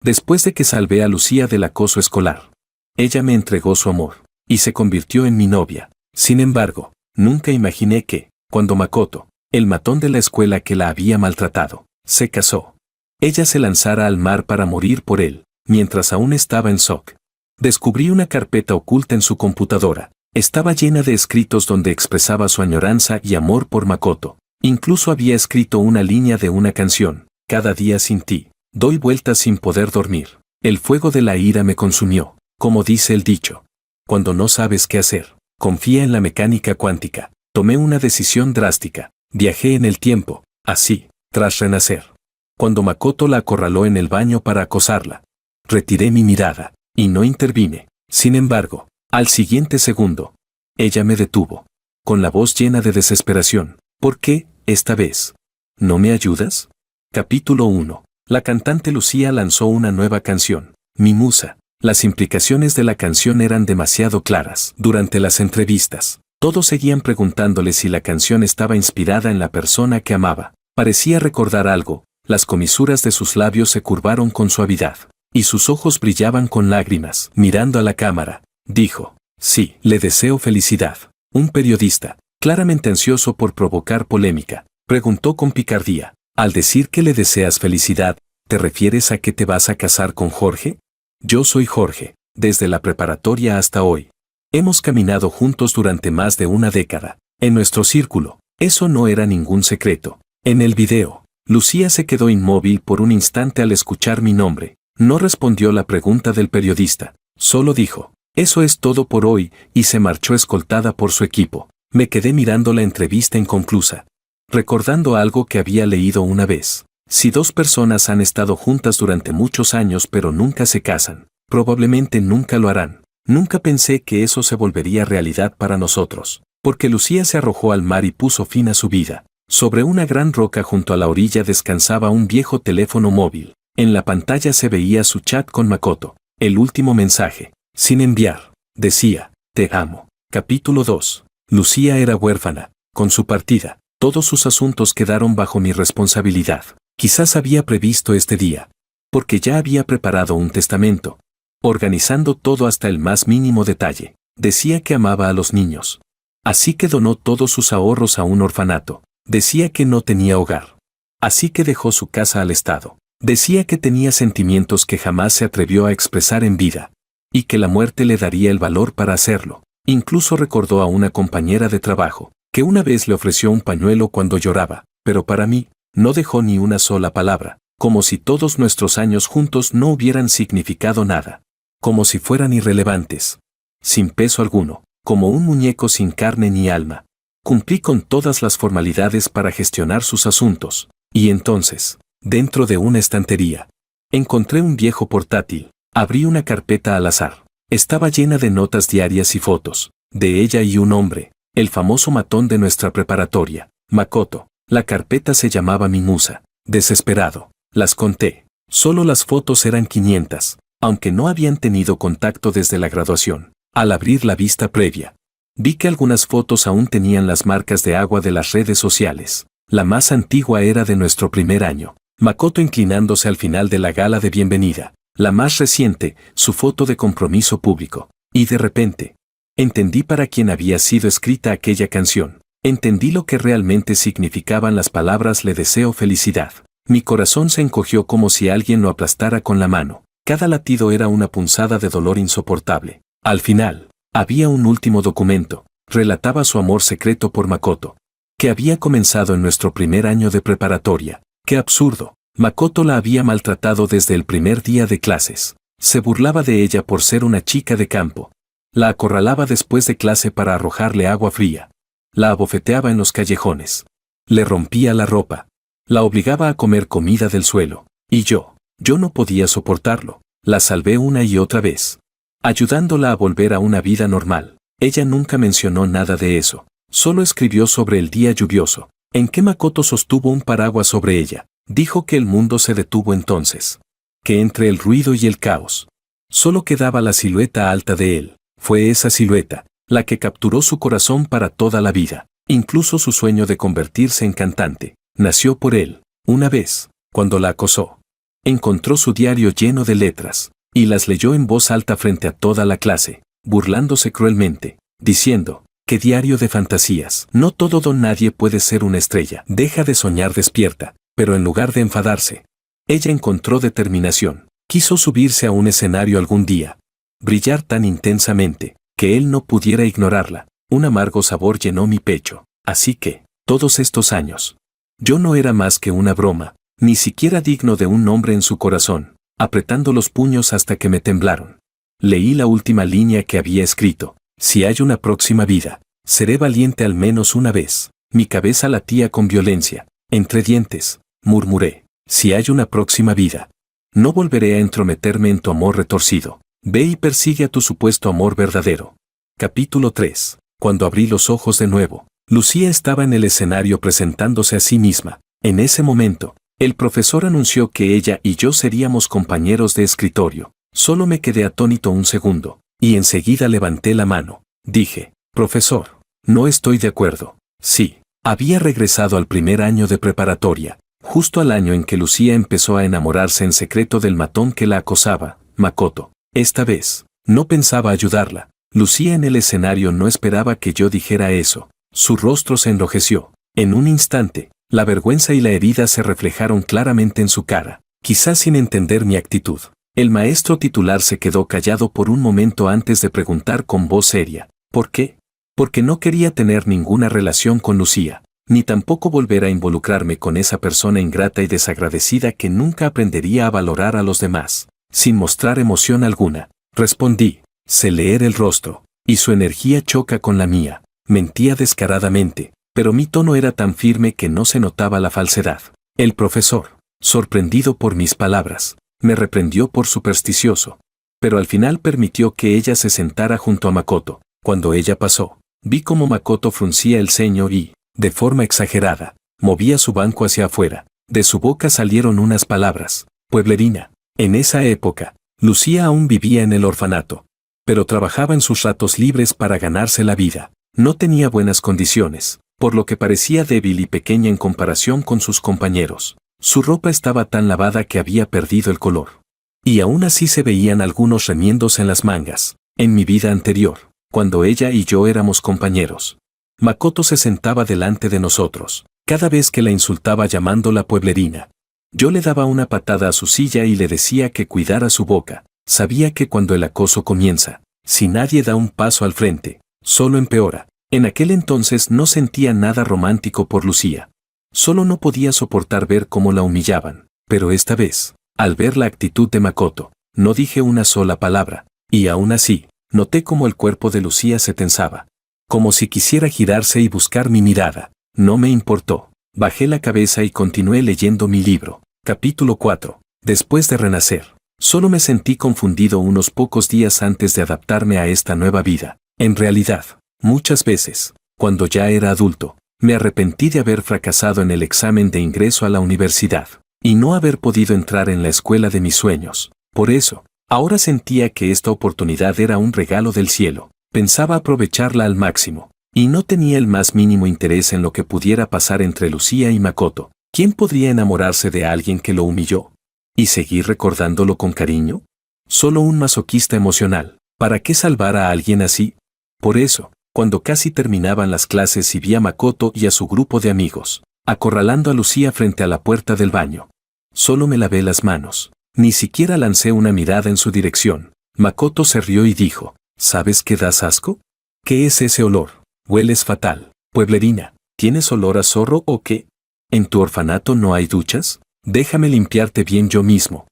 Después de que salvé a Lucía del acoso escolar, ella me entregó su amor y se convirtió en mi novia. Sin embargo, nunca imaginé que, cuando Makoto, el matón de la escuela que la había maltratado, se casó, ella se lanzara al mar para morir por él, mientras aún estaba en shock. Descubrí una carpeta oculta en su computadora. Estaba llena de escritos donde expresaba su añoranza y amor por Makoto. Incluso había escrito una línea de una canción: cada día sin ti, doy vueltas sin poder dormir. El fuego de la ira me consumió, como dice el dicho. Cuando no sabes qué hacer, confía en la mecánica cuántica. Tomé una decisión drástica. Viajé en el tiempo, así, tras renacer. Cuando Makoto la acorraló en el baño para acosarla, retiré mi mirada y no intervine. Sin embargo, al siguiente segundo, ella me detuvo, con la voz llena de desesperación. ¿Por qué, esta vez? ¿No me ayudas? Capítulo 1. La cantante Lucía lanzó una nueva canción, Mi Musa. Las implicaciones de la canción eran demasiado claras. Durante las entrevistas, todos seguían preguntándole si la canción estaba inspirada en la persona que amaba. Parecía recordar algo, las comisuras de sus labios se curvaron con suavidad, y sus ojos brillaban con lágrimas. Mirando a la cámara, dijo: sí, le deseo felicidad. Un periodista, claramente ansioso por provocar polémica, preguntó con picardía: al decir que le deseas felicidad, ¿te refieres a que te vas a casar con Jorge? Yo soy Jorge, desde la preparatoria hasta hoy. Hemos caminado juntos durante más de una década. En nuestro círculo, eso no era ningún secreto. En el video, Lucía se quedó inmóvil por un instante al escuchar mi nombre. No respondió la pregunta del periodista, solo dijo: eso es todo por hoy, y se marchó escoltada por su equipo. Me quedé mirando la entrevista inconclusa, recordando algo que había leído una vez. Si dos personas han estado juntas durante muchos años pero nunca se casan, probablemente nunca lo harán. Nunca pensé que eso se volvería realidad para nosotros, porque Lucía se arrojó al mar y puso fin a su vida. Sobre una gran roca junto a la orilla descansaba un viejo teléfono móvil. En la pantalla se veía su chat con Makoto. El último mensaje, sin enviar, decía: te amo. Capítulo 2. Lucía era huérfana. Con su partida, todos sus asuntos quedaron bajo mi responsabilidad. Quizás había previsto este día, porque ya había preparado un testamento, organizando todo hasta el más mínimo detalle. Decía que amaba a los niños, así que donó todos sus ahorros a un orfanato. Decía que no tenía hogar, así que dejó su casa al Estado. Decía que tenía sentimientos que jamás se atrevió a expresar en vida, y que la muerte le daría el valor para hacerlo. Incluso recordó a una compañera de trabajo, que una vez le ofreció un pañuelo cuando lloraba, pero para mí, no dejó ni una sola palabra, como si todos nuestros años juntos no hubieran significado nada, como si fueran irrelevantes, sin peso alguno, como un muñeco sin carne ni alma. Cumplí con todas las formalidades para gestionar sus asuntos, y entonces, dentro de una estantería, encontré un viejo portátil. Abrí una carpeta al azar. Estaba llena de notas diarias y fotos, de ella y un hombre, el famoso matón de nuestra preparatoria, Makoto. La carpeta se llamaba Mi Musa. Desesperado, las conté. Solo las fotos eran 500, aunque no habían tenido contacto desde la graduación. Al abrir la vista previa, vi que algunas fotos aún tenían las marcas de agua de las redes sociales. La más antigua era de nuestro primer año, Makoto inclinándose al final de la gala de bienvenida. La más reciente, su foto de compromiso público. Y de repente, entendí para quién había sido escrita aquella canción. Entendí lo que realmente significaban las palabras le deseo felicidad. Mi corazón se encogió como si alguien lo aplastara con la mano. Cada latido era una punzada de dolor insoportable. Al final, había un último documento. Relataba su amor secreto por Makoto, que había comenzado en nuestro primer año de preparatoria. ¡Qué absurdo! Makoto la había maltratado desde el primer día de clases. Se burlaba de ella por ser una chica de campo. La acorralaba después de clase para arrojarle agua fría. La abofeteaba en los callejones. Le rompía la ropa. La obligaba a comer comida del suelo. Y yo no podía soportarlo. La salvé una y otra vez, ayudándola a volver a una vida normal. Ella nunca mencionó nada de eso. Solo escribió sobre el día lluvioso, en que Makoto sostuvo un paraguas sobre ella. Dijo que el mundo se detuvo entonces, que entre el ruido y el caos, solo quedaba la silueta alta de él. Fue esa silueta la que capturó su corazón para toda la vida. Incluso su sueño de convertirse en cantante nació por él. Una vez, cuando la acosó, Encontró su diario lleno de letras, y las leyó en voz alta frente a toda la clase, burlándose cruelmente, diciendo, «¡Qué diario de fantasías! No todo don nadie puede ser una estrella. Deja de soñar despierta». Pero en lugar de enfadarse, ella encontró determinación. Quiso subirse a un escenario algún día, brillar tan intensamente, que él no pudiera ignorarla. Un amargo sabor llenó mi pecho. Así que, todos estos años, yo no era más que una broma, ni siquiera digno de un nombre en su corazón, apretando los puños hasta que me temblaron. Leí la última línea que había escrito. Si hay una próxima vida, seré valiente al menos una vez. Mi cabeza latía con violencia. Entre dientes, murmuré. Si hay una próxima vida, no volveré a entrometerme en tu amor retorcido. Ve y persigue a tu supuesto amor verdadero. Capítulo 3. Cuando abrí los ojos de nuevo, Lucía estaba en el escenario presentándose a sí misma. En ese momento, el profesor anunció que ella y yo seríamos compañeros de escritorio. Solo me quedé atónito un segundo, y enseguida levanté la mano. Dije, «Profesor, no estoy de acuerdo». Sí, había regresado al primer año de preparatoria, justo al año en que Lucía empezó a enamorarse en secreto del matón que la acosaba, Makoto. Esta vez, no pensaba ayudarla. Lucía en el escenario no esperaba que yo dijera eso. Su rostro se enrojeció. En un instante, la vergüenza y la herida se reflejaron claramente en su cara, quizás sin entender mi actitud. El maestro titular se quedó callado por un momento antes de preguntar con voz seria, ¿por qué? Porque no quería tener ninguna relación con Lucía, ni tampoco volver a involucrarme con esa persona ingrata y desagradecida que nunca aprendería a valorar a los demás. Sin mostrar emoción alguna, respondí, sé leer el rostro, y su energía choca con la mía. Mentía descaradamente, pero mi tono era tan firme que no se notaba la falsedad. El profesor, sorprendido por mis palabras, me reprendió por supersticioso, pero al final permitió que ella se sentara junto a Makoto. Cuando ella pasó, vi cómo Makoto fruncía el ceño y, de forma exagerada, movía su banco hacia afuera. De su boca salieron unas palabras, pueblerina. En esa época, Lucía aún vivía en el orfanato, pero trabajaba en sus ratos libres para ganarse la vida. No tenía buenas condiciones, por lo que parecía débil y pequeña en comparación con sus compañeros. Su ropa estaba tan lavada que había perdido el color. Y aún así se veían algunos remiendos en las mangas. En mi vida anterior, cuando ella y yo éramos compañeros, Makoto se sentaba delante de nosotros, cada vez que la insultaba llamándola pueblerina. Yo le daba una patada a su silla y le decía que cuidara su boca. Sabía que cuando el acoso comienza, si nadie da un paso al frente, solo empeora. En aquel entonces no sentía nada romántico por Lucía. Solo no podía soportar ver cómo la humillaban. Pero esta vez, al ver la actitud de Makoto, no dije una sola palabra, y aún así, noté cómo el cuerpo de Lucía se tensaba, como si quisiera girarse y buscar mi mirada. No me importó. Bajé la cabeza y continué leyendo mi libro. Capítulo 4. Después de renacer, solo me sentí confundido unos pocos días antes de adaptarme a esta nueva vida. En realidad, muchas veces, cuando ya era adulto, me arrepentí de haber fracasado en el examen de ingreso a la universidad, y no haber podido entrar en la escuela de mis sueños. Por eso, ahora sentía que esta oportunidad era un regalo del cielo. Pensaba aprovecharla al máximo, y no tenía el más mínimo interés en lo que pudiera pasar entre Lucía y Makoto. ¿Quién podría enamorarse de alguien que lo humilló? ¿Y seguir recordándolo con cariño? Solo un masoquista emocional. ¿Para qué salvar a alguien así? Por eso, cuando casi terminaban las clases y vi a Makoto y a su grupo de amigos, acorralando a Lucía frente a la puerta del baño, solo me lavé las manos. Ni siquiera lancé una mirada en su dirección. Makoto se rió y dijo, ¿sabes qué das asco? ¿Qué es ese olor? Hueles fatal. Pueblerina, ¿tienes olor a zorro o qué? ¿En tu orfanato no hay duchas? Déjame limpiarte bien yo mismo.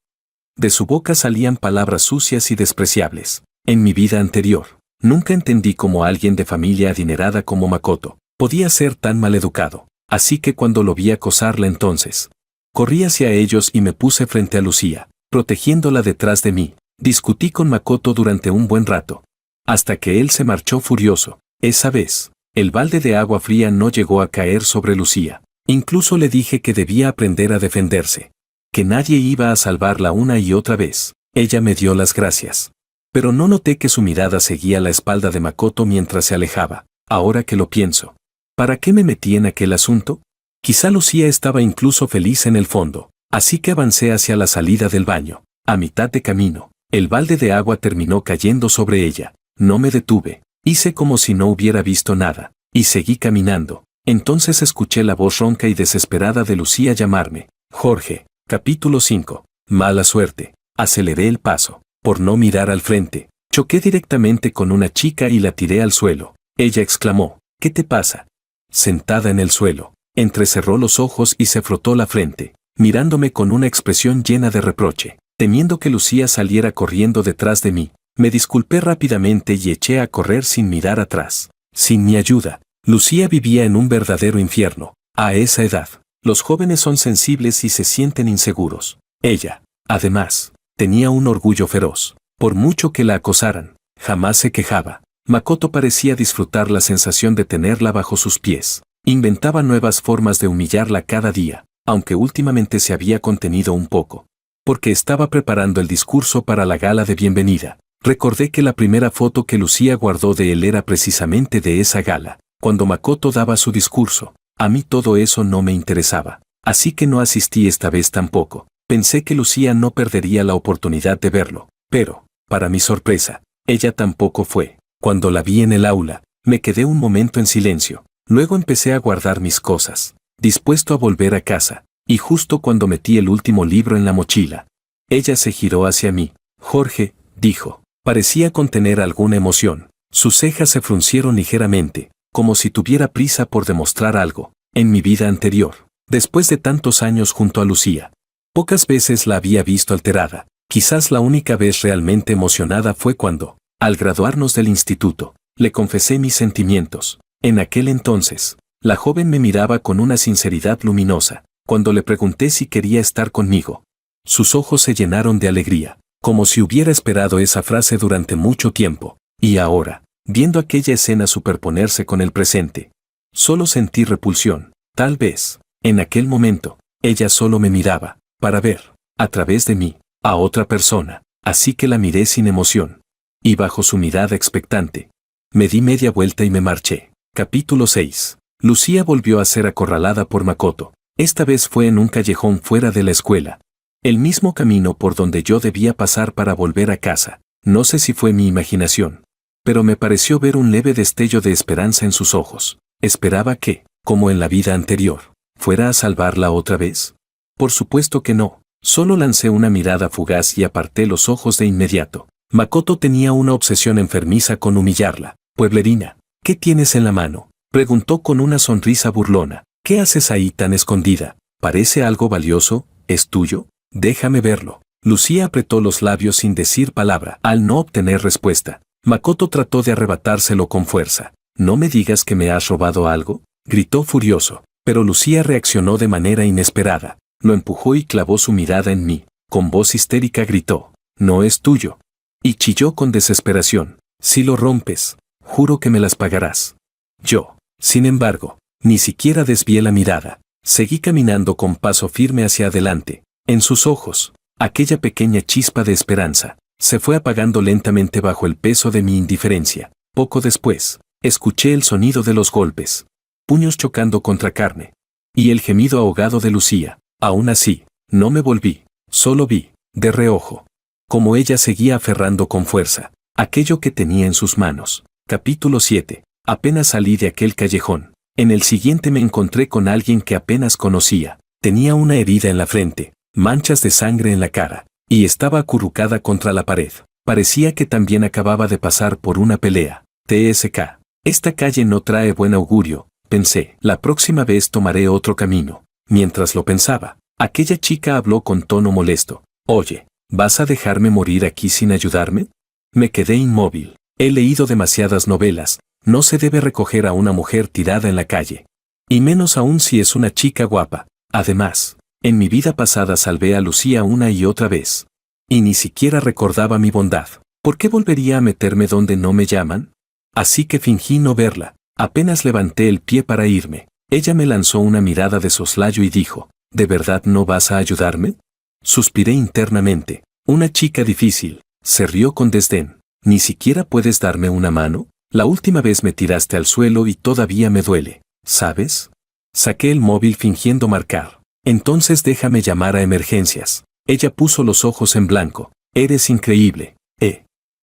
De su boca salían palabras sucias y despreciables. En mi vida anterior, nunca entendí cómo alguien de familia adinerada como Makoto podía ser tan maleducado. Así que cuando lo vi acosarla entonces, corrí hacia ellos y me puse frente a Lucía, protegiéndola detrás de mí. Discutí con Makoto durante un buen rato, hasta que él se marchó furioso. Esa vez, el balde de agua fría no llegó a caer sobre Lucía. Incluso le dije que debía aprender a defenderse, que nadie iba a salvarla una y otra vez. Ella me dio las gracias, pero no noté que su mirada seguía la espalda de Makoto mientras se alejaba. Ahora que lo pienso, ¿para qué me metí en aquel asunto? Quizá Lucía estaba incluso feliz en el fondo. Así que avancé hacia la salida del baño. A mitad de camino, el balde de agua terminó cayendo sobre ella. No me detuve. Hice como si no hubiera visto nada. Y seguí caminando. Entonces escuché la voz ronca y desesperada de Lucía llamarme. Jorge. Capítulo 5. Mala suerte. Aceleré el paso. Por no mirar al frente, choqué directamente con una chica y la tiré al suelo. Ella exclamó, ¿qué te pasa? Sentada en el suelo, entrecerró los ojos y se frotó la frente, mirándome con una expresión llena de reproche. Temiendo que Lucía saliera corriendo detrás de mí, me disculpé rápidamente y eché a correr sin mirar atrás. Sin mi ayuda, Lucía vivía en un verdadero infierno. A esa edad, los jóvenes son sensibles y se sienten inseguros. Ella, además, tenía un orgullo feroz. Por mucho que la acosaran, jamás se quejaba. Makoto parecía disfrutar la sensación de tenerla bajo sus pies. Inventaba nuevas formas de humillarla cada día, aunque últimamente se había contenido un poco. Porque estaba preparando el discurso para la gala de bienvenida. Recordé que la primera foto que Lucía guardó de él era precisamente de esa gala, cuando Makoto daba su discurso. A mí todo eso no me interesaba, así que no asistí esta vez tampoco. Pensé que Lucía no perdería la oportunidad de verlo, pero, para mi sorpresa, ella tampoco fue. Cuando la vi en el aula, me quedé un momento en silencio. Luego empecé a guardar mis cosas, dispuesto a volver a casa, y justo cuando metí el último libro en la mochila, ella se giró hacia mí. Jorge, dijo. Parecía contener alguna emoción. Sus cejas se fruncieron ligeramente, como si tuviera prisa por demostrar algo. En mi vida anterior, después de tantos años junto a Lucía, pocas veces la había visto alterada. Quizás la única vez realmente emocionada fue cuando, al graduarnos del instituto, le confesé mis sentimientos. En aquel entonces, la joven me miraba con una sinceridad luminosa. Cuando le pregunté si quería estar conmigo, sus ojos se llenaron de alegría, como si hubiera esperado esa frase durante mucho tiempo. Y ahora, viendo aquella escena superponerse con el presente, solo sentí repulsión. Tal vez, en aquel momento, ella solo me miraba, para ver, a través de mí, a otra persona. Así que la miré sin emoción. Y bajo su mirada expectante, me di media vuelta y me marché. Capítulo 6. Lucía volvió a ser acorralada por Makoto. Esta vez fue en un callejón fuera de la escuela. El mismo camino por donde yo debía pasar para volver a casa. No sé si fue mi imaginación, pero me pareció ver un leve destello de esperanza en sus ojos. Esperaba que, como en la vida anterior, fuera a salvarla otra vez. Por supuesto que no. Solo lancé una mirada fugaz y aparté los ojos de inmediato. Makoto tenía una obsesión enfermiza con humillarla. Pueblerina, ¿qué tienes en la mano?, preguntó con una sonrisa burlona. ¿Qué haces ahí tan escondida? ¿Parece algo valioso? ¿Es tuyo? Déjame verlo. Lucía apretó los labios sin decir palabra. Al no obtener respuesta, Makoto trató de arrebatárselo con fuerza. ¿No me digas que me has robado algo?, gritó furioso. Pero Lucía reaccionó de manera inesperada. Lo empujó y clavó su mirada en mí. Con voz histérica gritó, «No es tuyo». Y chilló con desesperación, «Si lo rompes, juro que me las pagarás». Yo, sin embargo, ni siquiera desvié la mirada. Seguí caminando con paso firme hacia adelante. En sus ojos, aquella pequeña chispa de esperanza se fue apagando lentamente bajo el peso de mi indiferencia. Poco después, escuché el sonido de los golpes, puños chocando contra carne, y el gemido ahogado de Lucía. Aún así, no me volví, solo vi, de reojo, como ella seguía aferrando con fuerza aquello que tenía en sus manos. Capítulo 7. Apenas salí de aquel callejón. En el siguiente me encontré con alguien que apenas conocía. Tenía una herida en la frente, manchas de sangre en la cara, y estaba acurrucada contra la pared. Parecía que también acababa de pasar por una pelea. TSK. Esta calle no trae buen augurio, pensé. La próxima vez tomaré otro camino. Mientras lo pensaba, aquella chica habló con tono molesto. Oye, ¿vas a dejarme morir aquí sin ayudarme? Me quedé inmóvil. He leído demasiadas novelas. No se debe recoger a una mujer tirada en la calle. Y menos aún si es una chica guapa. Además, en mi vida pasada salvé a Lucía una y otra vez. Y ni siquiera recordaba mi bondad. ¿Por qué volvería a meterme donde no me llaman? Así que fingí no verla. Apenas levanté el pie para irme. Ella me lanzó una mirada de soslayo y dijo, ¿de verdad no vas a ayudarme? Suspiré internamente. Una chica difícil. Se rió con desdén. ¿Ni siquiera puedes darme una mano? La última vez me tiraste al suelo y todavía me duele, ¿sabes? Saqué el móvil fingiendo marcar. Entonces déjame llamar a emergencias. Ella puso los ojos en blanco. Eres increíble.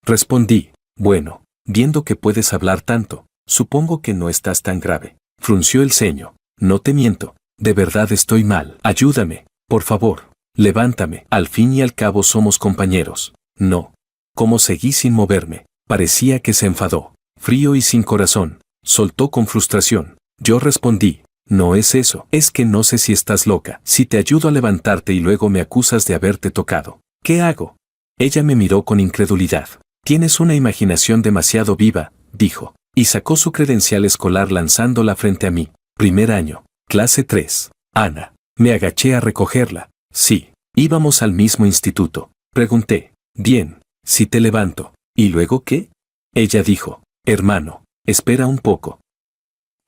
Respondí. Bueno, viendo que puedes hablar tanto, supongo que no estás tan grave. Frunció el ceño. No te miento. De verdad estoy mal. Ayúdame, por favor. Levántame. Al fin y al cabo somos compañeros. No. Como seguí sin moverme, parecía que se enfadó. Frío y sin corazón. Soltó con frustración. Yo respondí. No es eso. Es que no sé si estás loca. Si te ayudo a levantarte y luego me acusas de haberte tocado, ¿qué hago? Ella me miró con incredulidad. Tienes una imaginación demasiado viva, dijo, y sacó su credencial escolar lanzándola frente a mí. Primer año, clase 3. Ana. Me agaché a recogerla. Sí, íbamos al mismo instituto. Pregunté. Bien, si te levanto. ¿Y luego qué? Ella dijo. Hermano, espera un poco.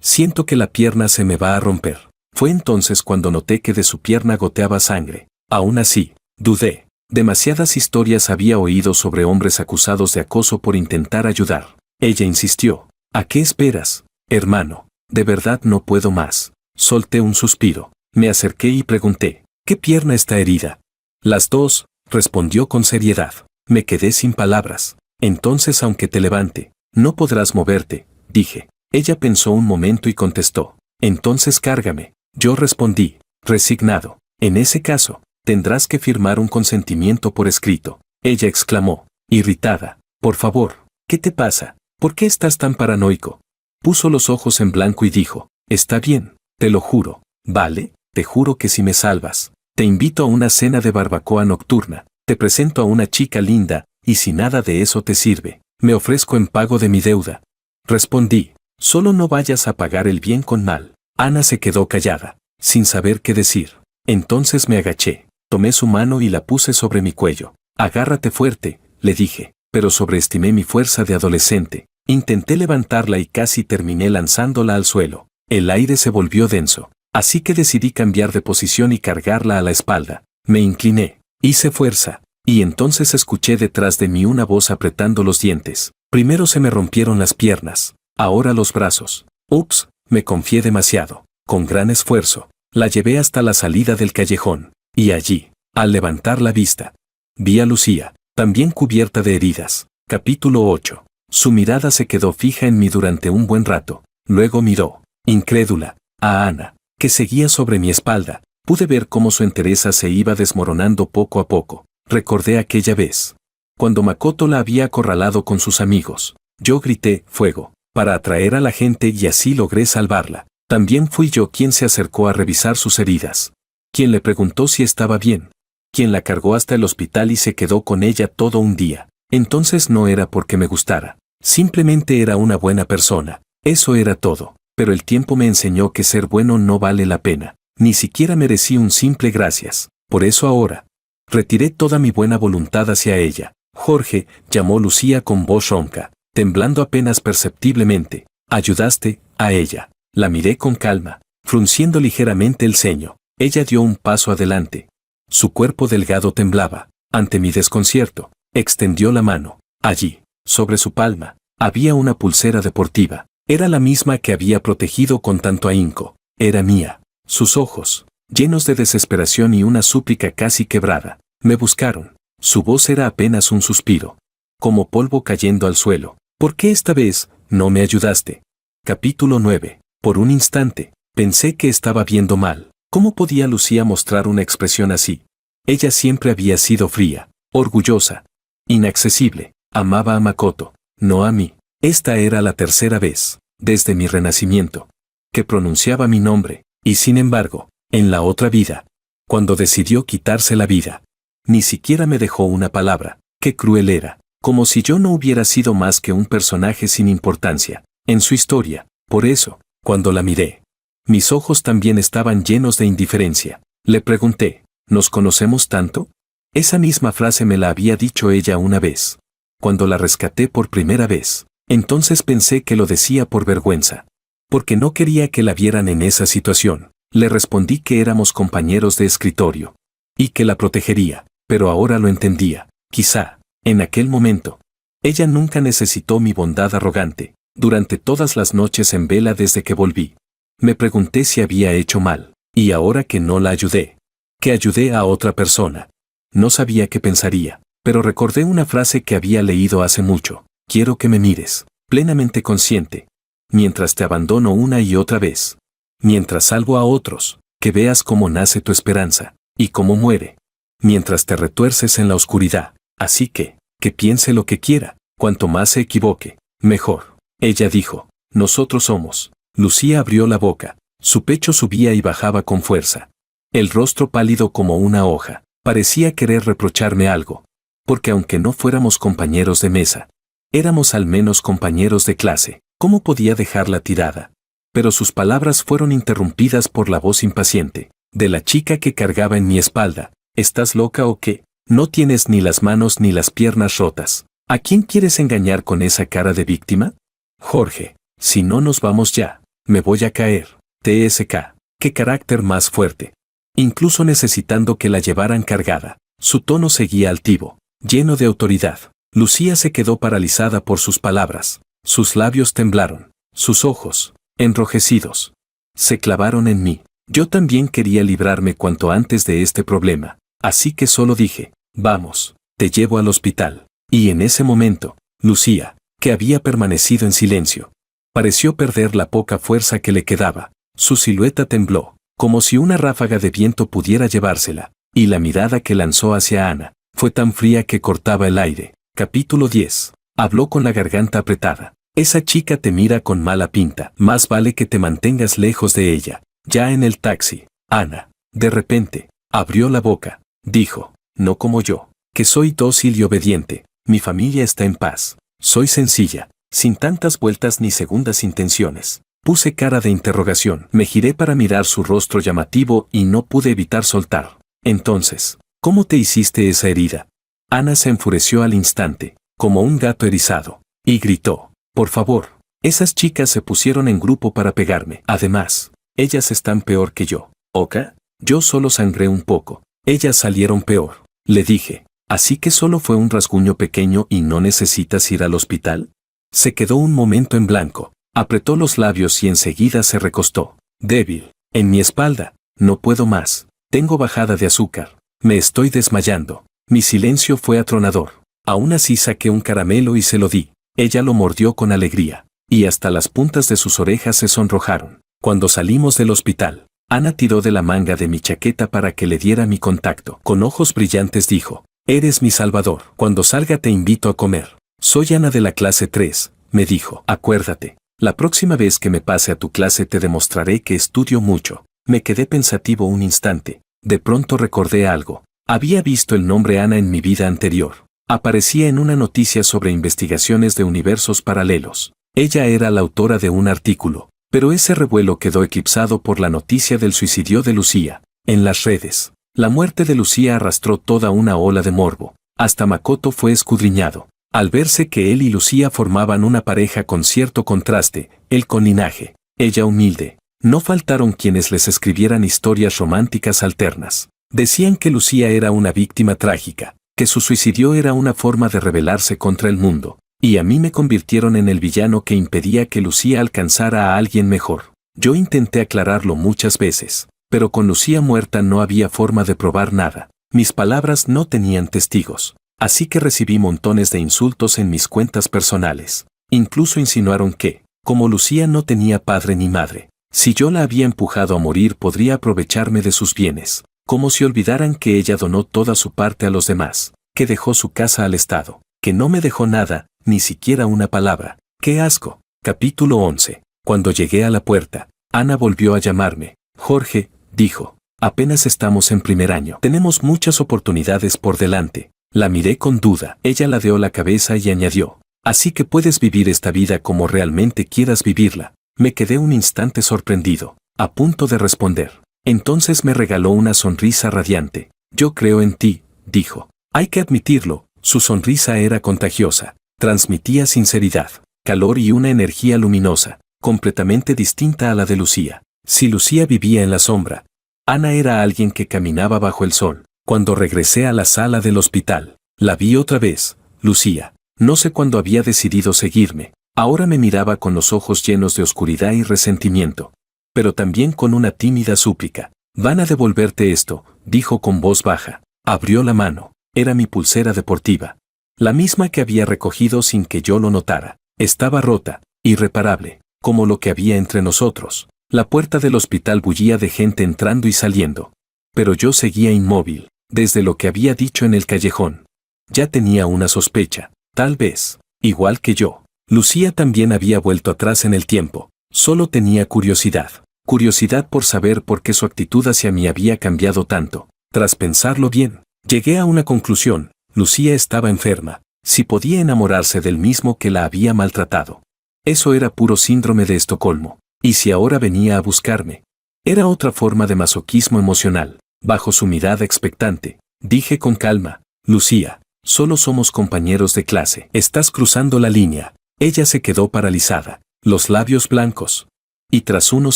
Siento que la pierna se me va a romper. Fue entonces cuando noté que de su pierna goteaba sangre. Aún así, dudé. Demasiadas historias había oído sobre hombres acusados de acoso por intentar ayudar. Ella insistió. ¿A qué esperas, hermano? De verdad no puedo más. Solté un suspiro. Me acerqué y pregunté. ¿Qué pierna está herida? Las dos, respondió con seriedad. Me quedé sin palabras. Entonces aunque te levante, no podrás moverte, dije. Ella pensó un momento y contestó. Entonces cárgame. Yo respondí, resignado. En ese caso, tendrás que firmar un consentimiento por escrito. Ella exclamó, irritada. Por favor, ¿qué te pasa? ¿Por qué estás tan paranoico? Puso los ojos en blanco y dijo, está bien, te lo juro. Vale, te juro que si me salvas, te invito a una cena de barbacoa nocturna, te presento a una chica linda, y si nada de eso te sirve, me ofrezco en pago de mi deuda. Respondí. Solo no vayas a pagar el bien con mal. Ana se quedó callada, sin saber qué decir. Entonces me agaché, tomé su mano y la puse sobre mi cuello. Agárrate fuerte, le dije, pero sobreestimé mi fuerza de adolescente. Intenté levantarla y casi terminé lanzándola al suelo. El aire se volvió denso, así que decidí cambiar de posición y cargarla a la espalda. Me incliné, hice fuerza, y entonces escuché detrás de mí una voz apretando los dientes. Primero se me rompieron las piernas. Ahora los brazos. Ups, me confié demasiado. Con gran esfuerzo, la llevé hasta la salida del callejón. Y allí, al levantar la vista, vi a Lucía, también cubierta de heridas. Capítulo 8. Su mirada se quedó fija en mí durante un buen rato. Luego miró, incrédula, a Ana, que seguía sobre mi espalda. Pude ver cómo su entereza se iba desmoronando poco a poco. Recordé aquella vez, cuando Makoto la había acorralado con sus amigos. Yo grité, fuego, para atraer a la gente y así logré salvarla. También fui yo quien se acercó a revisar sus heridas. Quien le preguntó si estaba bien. Quien la cargó hasta el hospital y se quedó con ella todo un día. Entonces no era porque me gustara. Simplemente era una buena persona. Eso era todo. Pero el tiempo me enseñó que ser bueno no vale la pena. Ni siquiera merecí un simple gracias. Por eso ahora, retiré toda mi buena voluntad hacia ella. Jorge, llamó Lucía con voz ronca, temblando apenas perceptiblemente. Ayudaste a ella. La miré con calma, frunciendo ligeramente el ceño. Ella dio un paso adelante. Su cuerpo delgado temblaba. Ante mi desconcierto, extendió la mano. Allí, sobre su palma, había una pulsera deportiva. Era la misma que había protegido con tanto ahínco. Era mía. Sus ojos, llenos de desesperación y una súplica casi quebrada, me buscaron. Su voz era apenas un suspiro, como polvo cayendo al suelo. ¿Por qué esta vez no me ayudaste? Capítulo 9. Por un instante, pensé que estaba viendo mal. ¿Cómo podía Lucía mostrar una expresión así? Ella siempre había sido fría, orgullosa, inaccesible. Amaba a Makoto, no a mí. Esta era la tercera vez, desde mi renacimiento, que pronunciaba mi nombre, y sin embargo, en la otra vida, cuando decidió quitarse la vida, ni siquiera me dejó una palabra. Qué cruel era, como si yo no hubiera sido más que un personaje sin importancia en su historia. Por eso, cuando la miré, mis ojos también estaban llenos de indiferencia. Le pregunté, ¿nos conocemos tanto? Esa misma frase me la había dicho ella una vez, cuando la rescaté por primera vez. Entonces pensé que lo decía por vergüenza, porque no quería que la vieran en esa situación. Le respondí que éramos compañeros de escritorio, y que la protegería, pero ahora lo entendía. Quizá, en aquel momento, ella nunca necesitó mi bondad arrogante. Durante todas las noches en vela desde que volví, me pregunté si había hecho mal, Y ahora que no la ayudé, que ayudé a otra persona. No sabía qué pensaría, pero recordé una frase que había leído hace mucho. Quiero que me mires, plenamente consciente, mientras te abandono una y otra vez. Mientras salvo a otros, que veas cómo nace tu esperanza, y cómo muere. Mientras te retuerces en la oscuridad, así que piense lo que quiera, cuanto más se equivoque, mejor. Ella dijo, nosotros somos. Lucía abrió la boca, su pecho subía y bajaba con fuerza. El rostro pálido como una hoja, parecía querer reprocharme algo, porque aunque no fuéramos compañeros de mesa, éramos al menos compañeros de clase. ¿Cómo podía dejarla tirada? Pero sus palabras fueron interrumpidas por la voz impaciente de la chica que cargaba en mi espalda. ¿Estás loca o qué? No tienes ni las manos ni las piernas rotas. ¿A quién quieres engañar con esa cara de víctima? Jorge, si no nos vamos ya, me voy a caer. TSK, qué carácter más fuerte. Incluso necesitando que la llevaran cargada, su tono seguía altivo, lleno de autoridad. Lucía se quedó paralizada por sus palabras. Sus labios temblaron, sus ojos, enrojecidos, se clavaron en mí. Yo también quería librarme cuanto antes de este problema, así que solo dije, vamos, te llevo al hospital. Y en ese momento, Lucía, que había permanecido en silencio, pareció perder la poca fuerza que le quedaba. Su silueta tembló, como si una ráfaga de viento pudiera llevársela, y la mirada que lanzó hacia Ana fue tan fría que cortaba el aire. Capítulo 10. Habló con la garganta apretada. Esa chica te mira con mala pinta. Más vale que te mantengas lejos de ella. Ya en el taxi, Ana, de repente, abrió la boca. Dijo, no como yo, que soy dócil y obediente. Mi familia está en paz. Soy sencilla, sin tantas vueltas ni segundas intenciones. Puse cara de interrogación. Me giré para mirar su rostro llamativo y no pude evitar soltar. Entonces, ¿cómo te hiciste esa herida? Ana se enfureció al instante, como un gato erizado, y gritó, por favor. Esas chicas se pusieron en grupo para pegarme. Además, ellas están peor que yo. ¿Oka? Yo solo sangré un poco. Ellas salieron peor. Le dije, ¿así que solo fue un rasguño pequeño y no necesitas ir al hospital? Se quedó un momento en blanco, apretó los labios y enseguida se recostó, débil, en mi espalda. No puedo más. Tengo bajada de azúcar. Me estoy desmayando. Mi silencio fue atronador. Aún así saqué un caramelo y se lo di. Ella lo mordió con alegría, y hasta las puntas de sus orejas se sonrojaron. Cuando salimos del hospital, Ana tiró de la manga de mi chaqueta para que le diera mi contacto. Con ojos brillantes dijo, eres mi salvador. Cuando salga te invito a comer. Soy Ana de la clase 3, me dijo. Acuérdate, la próxima vez que me pase a tu clase te demostraré que estudio mucho. Me quedé pensativo un instante. De pronto recordé algo. Había visto el nombre Ana en mi vida anterior. Aparecía en una noticia sobre investigaciones de universos paralelos. Ella era la autora de un artículo, pero ese revuelo quedó eclipsado por la noticia del suicidio de Lucía. En las redes, la muerte de Lucía arrastró toda una ola de morbo. Hasta Makoto fue escudriñado. Al verse que él y Lucía formaban una pareja con cierto contraste, él con linaje, ella humilde, no faltaron quienes les escribieran historias románticas alternas. Decían que Lucía era una víctima trágica, que su suicidio era una forma de rebelarse contra el mundo, y a mí me convirtieron en el villano que impedía que Lucía alcanzara a alguien mejor. Yo intenté aclararlo muchas veces, pero con Lucía muerta no había forma de probar nada. Mis palabras no tenían testigos, así que recibí montones de insultos en mis cuentas personales. Incluso insinuaron que, como Lucía no tenía padre ni madre, si yo la había empujado a morir podría aprovecharme de sus bienes. Como si olvidaran que ella donó toda su parte a los demás, que dejó su casa al Estado, que no me dejó nada, ni siquiera una palabra. ¡Qué asco! Capítulo 11. Cuando llegué a la puerta, Ana volvió a llamarme. Jorge, dijo, apenas estamos en primer año. Tenemos muchas oportunidades por delante. La miré con duda. Ella ladeó la cabeza y añadió, así que puedes vivir esta vida como realmente quieras vivirla. Me quedé un instante sorprendido, a punto de responder. Entonces me regaló una sonrisa radiante. Yo creo en ti, dijo. Hay que admitirlo, su sonrisa era contagiosa. Transmitía sinceridad, calor y una energía luminosa, completamente distinta a la de Lucía. Si Lucía vivía en la sombra, Ana era alguien que caminaba bajo el sol. Cuando regresé a la sala del hospital, la vi otra vez. Lucía, no sé cuándo había decidido seguirme. Ahora me miraba con los ojos llenos de oscuridad y resentimiento, pero también con una tímida súplica. Van a devolverte esto, dijo con voz baja. Abrió la mano. Era mi pulsera deportiva. La misma que había recogido sin que yo lo notara. Estaba rota, irreparable, como lo que había entre nosotros. La puerta del hospital bullía de gente entrando y saliendo. Pero yo seguía inmóvil, desde lo que había dicho en el callejón. Ya tenía una sospecha, tal vez, igual que yo. Lucía también había vuelto atrás en el tiempo. Solo tenía curiosidad. Curiosidad por saber por qué su actitud hacia mí había cambiado tanto. Tras pensarlo bien, llegué a una conclusión. Lucía estaba enferma. Si podía enamorarse del mismo que la había maltratado. Eso era puro síndrome de Estocolmo. ¿Y si ahora venía a buscarme? Era otra forma de masoquismo emocional. Bajo su mirada expectante, dije con calma, Lucía, solo somos compañeros de clase. Estás cruzando la línea. Ella se quedó paralizada, los labios blancos. Y tras unos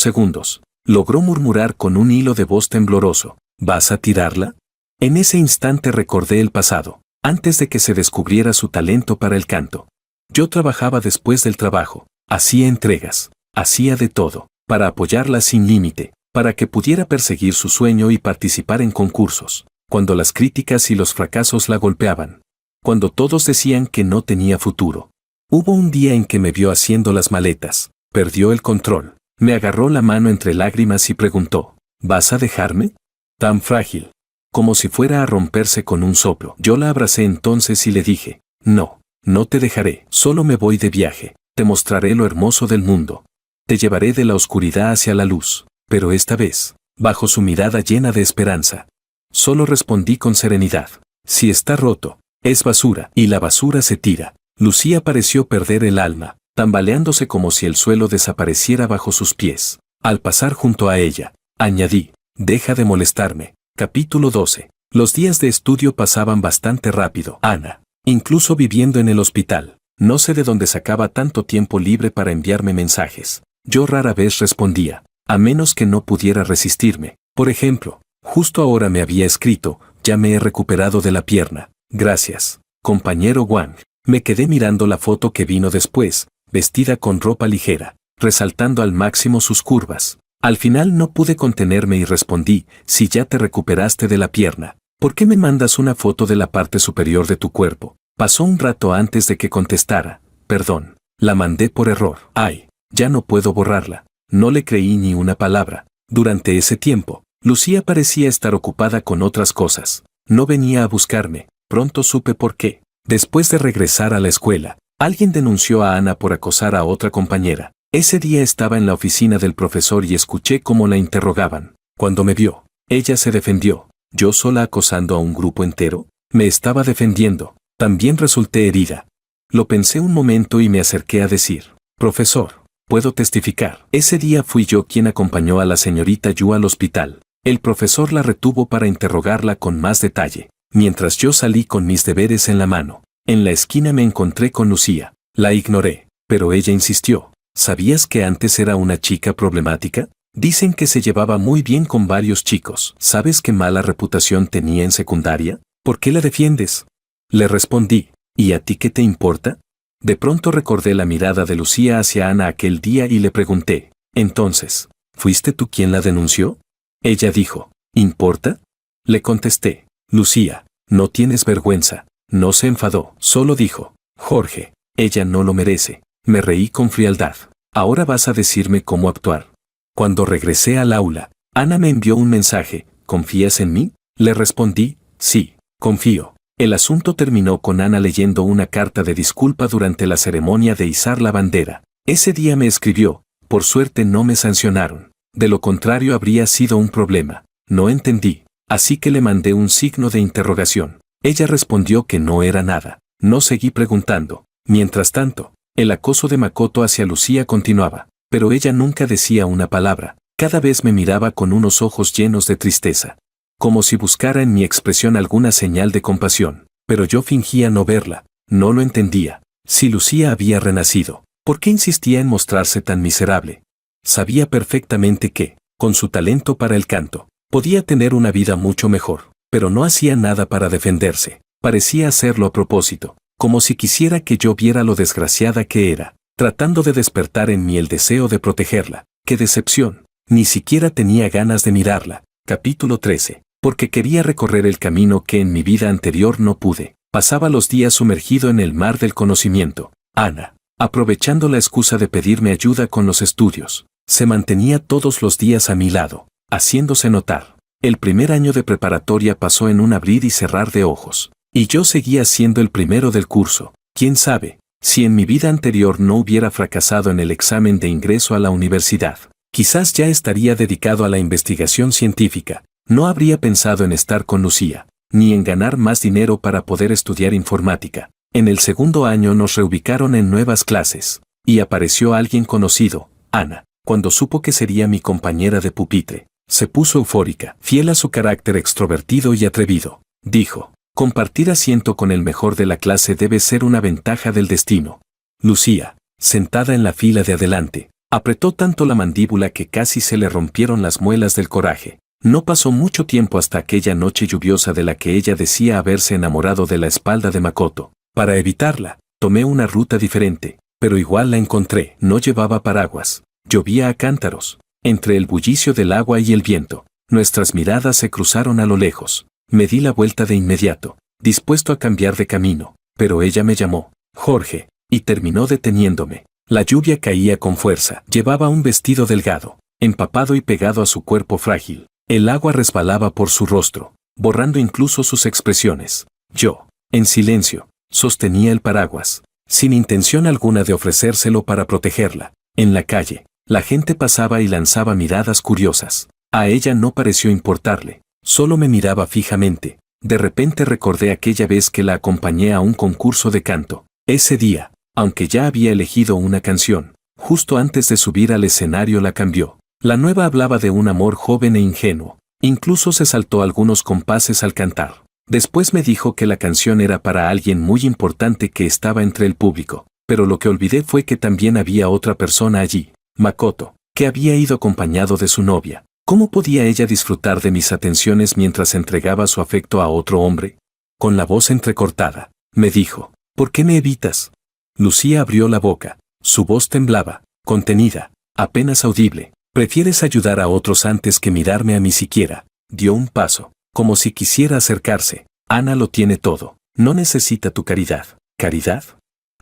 segundos, logró murmurar con un hilo de voz tembloroso, ¿vas a tirarla? En ese instante recordé el pasado, antes de que se descubriera su talento para el canto. Yo trabajaba después del trabajo, hacía entregas, hacía de todo, para apoyarla sin límite, para que pudiera perseguir su sueño y participar en concursos, cuando las críticas y los fracasos la golpeaban, cuando todos decían que no tenía futuro. Hubo un día en que me vio haciendo las maletas, perdió el control, me agarró la mano entre lágrimas y preguntó, ¿vas a dejarme? Tan frágil, como si fuera a romperse con un soplo. Yo la abracé entonces y le dije, no, no te dejaré, solo me voy de viaje, te mostraré lo hermoso del mundo. Te llevaré de la oscuridad hacia la luz. Pero esta vez, bajo su mirada llena de esperanza, solo respondí con serenidad. Si está roto, es basura, y la basura se tira. Lucía pareció perder el alma, tambaleándose como si el suelo desapareciera bajo sus pies. Al pasar junto a ella, añadí, deja de molestarme. Capítulo 12. Los días de estudio pasaban bastante rápido. Ana, incluso viviendo en el hospital, no sé de dónde sacaba tanto tiempo libre para enviarme mensajes. Yo rara vez respondía. A menos que no pudiera resistirme. Por ejemplo, justo ahora me había escrito, ya me he recuperado de la pierna. Gracias, compañero Wang. Me quedé mirando la foto que vino después, vestida con ropa ligera, resaltando al máximo sus curvas. Al final no pude contenerme y respondí, si ya te recuperaste de la pierna, ¿por qué me mandas una foto de la parte superior de tu cuerpo? Pasó un rato antes de que contestara. Perdón, la mandé por error. Ay, ya no puedo borrarla. No le creí ni una palabra. Durante ese tiempo, Lucía parecía estar ocupada con otras cosas. No venía a buscarme. Pronto supe por qué. Después de regresar a la escuela, alguien denunció a Ana por acosar a otra compañera. Ese día estaba en la oficina del profesor y escuché cómo la interrogaban. Cuando me vio, ella se defendió. ¿Yo sola acosando a un grupo entero? Me estaba defendiendo. También resulté herida. Lo pensé un momento y me acerqué a decir, profesor, puedo testificar. Ese día fui yo quien acompañó a la señorita Yu al hospital. El profesor la retuvo para interrogarla con más detalle, mientras yo salí con mis deberes en la mano. En la esquina me encontré con Lucía. La ignoré, pero ella insistió. ¿Sabías que antes era una chica problemática? Dicen que se llevaba muy bien con varios chicos. ¿Sabes qué mala reputación tenía en secundaria? ¿Por qué la defiendes? Le respondí. ¿Y a ti qué te importa? De pronto recordé la mirada de Lucía hacia Ana aquel día y le pregunté, entonces, ¿fuiste tú quien la denunció? Ella dijo, ¿importa? Le contesté, Lucía, no tienes vergüenza. No se enfadó, solo dijo, Jorge, ella no lo merece. Me reí con frialdad. Ahora vas a decirme cómo actuar. Cuando regresé al aula, Ana me envió un mensaje, ¿confías en mí? Le respondí, sí, confío. El asunto terminó con Ana leyendo una carta de disculpa durante la ceremonia de izar la bandera. Ese día me escribió, por suerte no me sancionaron. De lo contrario habría sido un problema. No entendí, así que le mandé un signo de interrogación. Ella respondió que no era nada. No seguí preguntando. Mientras tanto, el acoso de Makoto hacia Lucía continuaba, pero ella nunca decía una palabra. Cada vez me miraba con unos ojos llenos de tristeza, como si buscara en mi expresión alguna señal de compasión, pero yo fingía no verla. No lo entendía. Si Lucía había renacido, ¿por qué insistía en mostrarse tan miserable? Sabía perfectamente que, con su talento para el canto, podía tener una vida mucho mejor, pero no hacía nada para defenderse. Parecía hacerlo a propósito, como si quisiera que yo viera lo desgraciada que era, tratando de despertar en mí el deseo de protegerla. ¡Qué decepción! Ni siquiera tenía ganas de mirarla. Capítulo 13. Porque quería recorrer el camino que en mi vida anterior no pude. Pasaba los días sumergido en el mar del conocimiento. Ana, aprovechando la excusa de pedirme ayuda con los estudios, se mantenía todos los días a mi lado, haciéndose notar. El primer año de preparatoria pasó en un abrir y cerrar de ojos. Y yo seguía siendo el primero del curso. ¿Quién sabe? Si en mi vida anterior no hubiera fracasado en el examen de ingreso a la universidad, quizás ya estaría dedicado a la investigación científica. No habría pensado en estar con Lucía, ni en ganar más dinero para poder estudiar informática. En el segundo año nos reubicaron en nuevas clases, y apareció alguien conocido, Ana. Cuando supo que sería mi compañera de pupitre, se puso eufórica, fiel a su carácter extrovertido y atrevido. Dijo: compartir asiento con el mejor de la clase debe ser una ventaja del destino. Lucía, sentada en la fila de adelante, apretó tanto la mandíbula que casi se le rompieron las muelas del coraje. No pasó mucho tiempo hasta aquella noche lluviosa de la que ella decía haberse enamorado de la espalda de Makoto. Para evitarla, tomé una ruta diferente, pero igual la encontré. No llevaba paraguas. Llovía a cántaros. Entre el bullicio del agua y el viento, nuestras miradas se cruzaron a lo lejos. Me di la vuelta de inmediato, dispuesto a cambiar de camino, pero ella me llamó: Jorge, y terminó deteniéndome. La lluvia caía con fuerza. Llevaba un vestido delgado, empapado y pegado a su cuerpo frágil. El agua resbalaba por su rostro, borrando incluso sus expresiones. Yo, en silencio, sostenía el paraguas, sin intención alguna de ofrecérselo para protegerla. En la calle, la gente pasaba y lanzaba miradas curiosas. A ella no pareció importarle, solo me miraba fijamente. De repente recordé aquella vez que la acompañé a un concurso de canto. Ese día, aunque ya había elegido una canción, justo antes de subir al escenario la cambió. La nueva hablaba de un amor joven e ingenuo. Incluso se saltó algunos compases al cantar. Después me dijo que la canción era para alguien muy importante que estaba entre el público, pero lo que olvidé fue que también había otra persona allí, Makoto, que había ido acompañado de su novia. ¿Cómo podía ella disfrutar de mis atenciones mientras entregaba su afecto a otro hombre? Con la voz entrecortada, me dijo: ¿por qué me evitas? Lucía abrió la boca. Su voz temblaba, contenida, apenas audible. ¿Prefieres ayudar a otros antes que mirarme a mí siquiera? Dio un paso, como si quisiera acercarse. Ana lo tiene todo. No necesita tu caridad. ¿Caridad?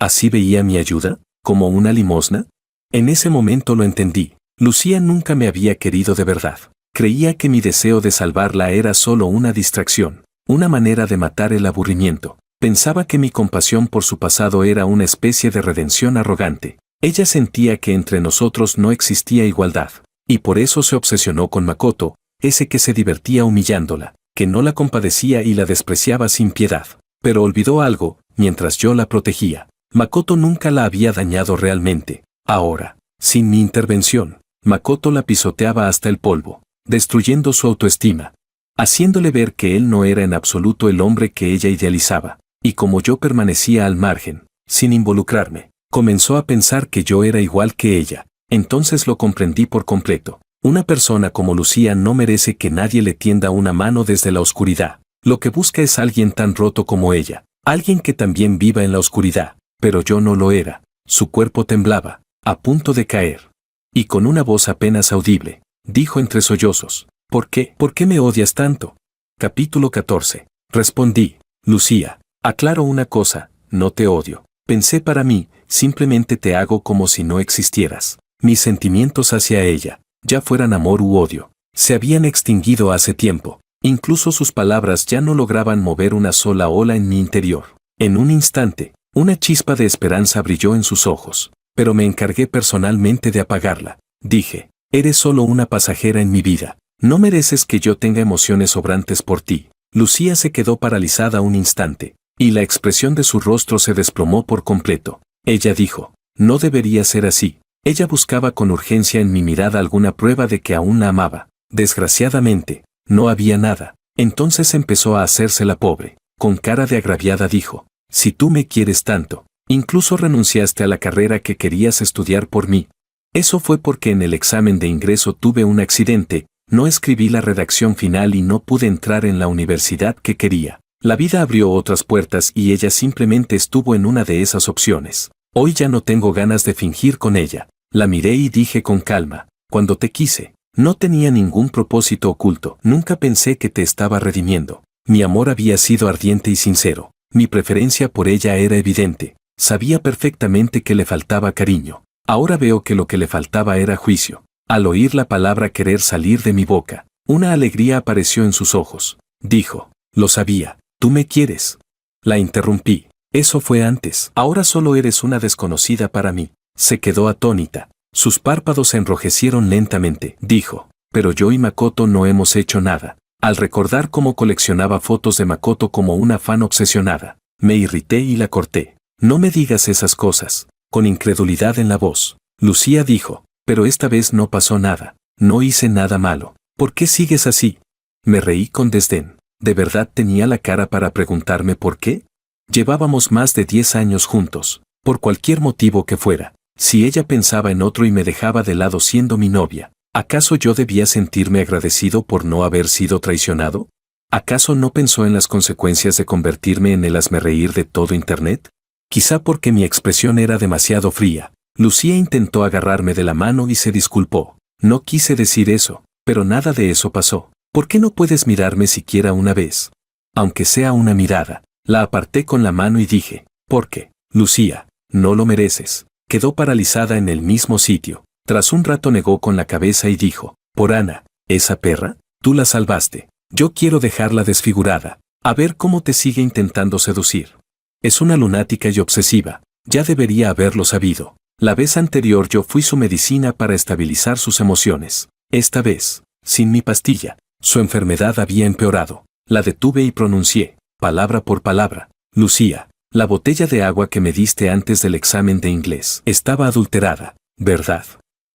¿Así veía mi ayuda? ¿Como una limosna? En ese momento lo entendí. Lucía nunca me había querido de verdad. Creía que mi deseo de salvarla era solo una distracción, una manera de matar el aburrimiento. Pensaba que mi compasión por su pasado era una especie de redención arrogante. Ella sentía que entre nosotros no existía igualdad, y por eso se obsesionó con Makoto, ese que se divertía humillándola, que no la compadecía y la despreciaba sin piedad. Pero olvidó algo, mientras yo la protegía. Makoto nunca la había dañado realmente. Ahora, sin mi intervención, Makoto la pisoteaba hasta el polvo, destruyendo su autoestima, haciéndole ver que él no era en absoluto el hombre que ella idealizaba. Y como yo permanecía al margen, sin involucrarme, comenzó a pensar que yo era igual que ella. Entonces lo comprendí por completo. Una persona como Lucía no merece que nadie le tienda una mano desde la oscuridad. Lo que busca es alguien tan roto como ella, alguien que también viva en la oscuridad. Pero yo no lo era. Su cuerpo temblaba, a punto de caer. Y con una voz apenas audible, dijo entre sollozos: ¿por qué? ¿Por qué me odias tanto? Capítulo 14. Respondí: Lucía, aclaro una cosa, no te odio. Pensé para mí, simplemente te hago como si no existieras. Mis sentimientos hacia ella, ya fueran amor u odio, se habían extinguido hace tiempo. Incluso sus palabras ya no lograban mover una sola ola en mi interior. En un instante, una chispa de esperanza brilló en sus ojos, pero me encargué personalmente de apagarla. Dije: eres solo una pasajera en mi vida. No mereces que yo tenga emociones sobrantes por ti. Lucía se quedó paralizada un instante, y la expresión de su rostro se desplomó por completo. Ella dijo: no debería ser así. Ella buscaba con urgencia en mi mirada alguna prueba de que aún la amaba. Desgraciadamente, no había nada. Entonces empezó a hacerse la pobre. Con cara de agraviada dijo: si tú me quieres tanto, incluso renunciaste a la carrera que querías estudiar por mí. Eso fue porque en el examen de ingreso tuve un accidente, no escribí la redacción final y no pude entrar en la universidad que quería. La vida abrió otras puertas y ella simplemente estuvo en una de esas opciones. Hoy ya no tengo ganas de fingir con ella. La miré y dije con calma: cuando te quise, No tenía ningún propósito oculto. Nunca pensé que te estaba redimiendo. Mi amor había sido ardiente y sincero. Mi preferencia por ella era evidente. Sabía perfectamente que le faltaba cariño. Ahora veo que lo que le faltaba era juicio. Al oír la palabra querer salir de mi boca, una alegría apareció en sus ojos. Dijo, lo sabía, tú me quieres. La interrumpí. Eso fue antes. Ahora solo eres una desconocida para mí. Se quedó atónita. Sus párpados se enrojecieron lentamente. Dijo, pero yo y Makoto no hemos hecho nada. Al recordar cómo coleccionaba fotos de Makoto como una fan obsesionada, me irrité y la corté. No me digas esas cosas. Con incredulidad en la voz, Lucía dijo, pero esta vez no pasó nada. No hice nada malo. ¿Por qué sigues así? Me reí con desdén. ¿De verdad tenía la cara para preguntarme por qué? Llevábamos más de 10 años juntos, por cualquier motivo que fuera. Si ella pensaba en otro y me dejaba de lado siendo mi novia, ¿acaso yo debía sentirme agradecido por no haber sido traicionado? ¿Acaso no pensó en las consecuencias de convertirme en el hazmerreír de todo Internet? Quizá porque mi expresión era demasiado fría. Lucía intentó agarrarme de la mano y se disculpó. No quise decir eso, pero nada de eso pasó. ¿Por qué no puedes mirarme siquiera una vez? Aunque sea una mirada. La aparté con la mano y dije, ¿por qué? Lucía, no lo mereces. Quedó paralizada en el mismo sitio. Tras un rato negó con la cabeza y dijo, por Ana, esa perra, tú la salvaste. Yo quiero dejarla desfigurada. A ver cómo te sigue intentando seducir. Es una lunática y obsesiva. Ya debería haberlo sabido. La vez anterior yo fui su medicina para estabilizar sus emociones. Esta vez, sin mi pastilla, su enfermedad había empeorado. La detuve y pronuncié, palabra por palabra, Lucía, la botella de agua que me diste antes del examen de inglés estaba adulterada, ¿verdad?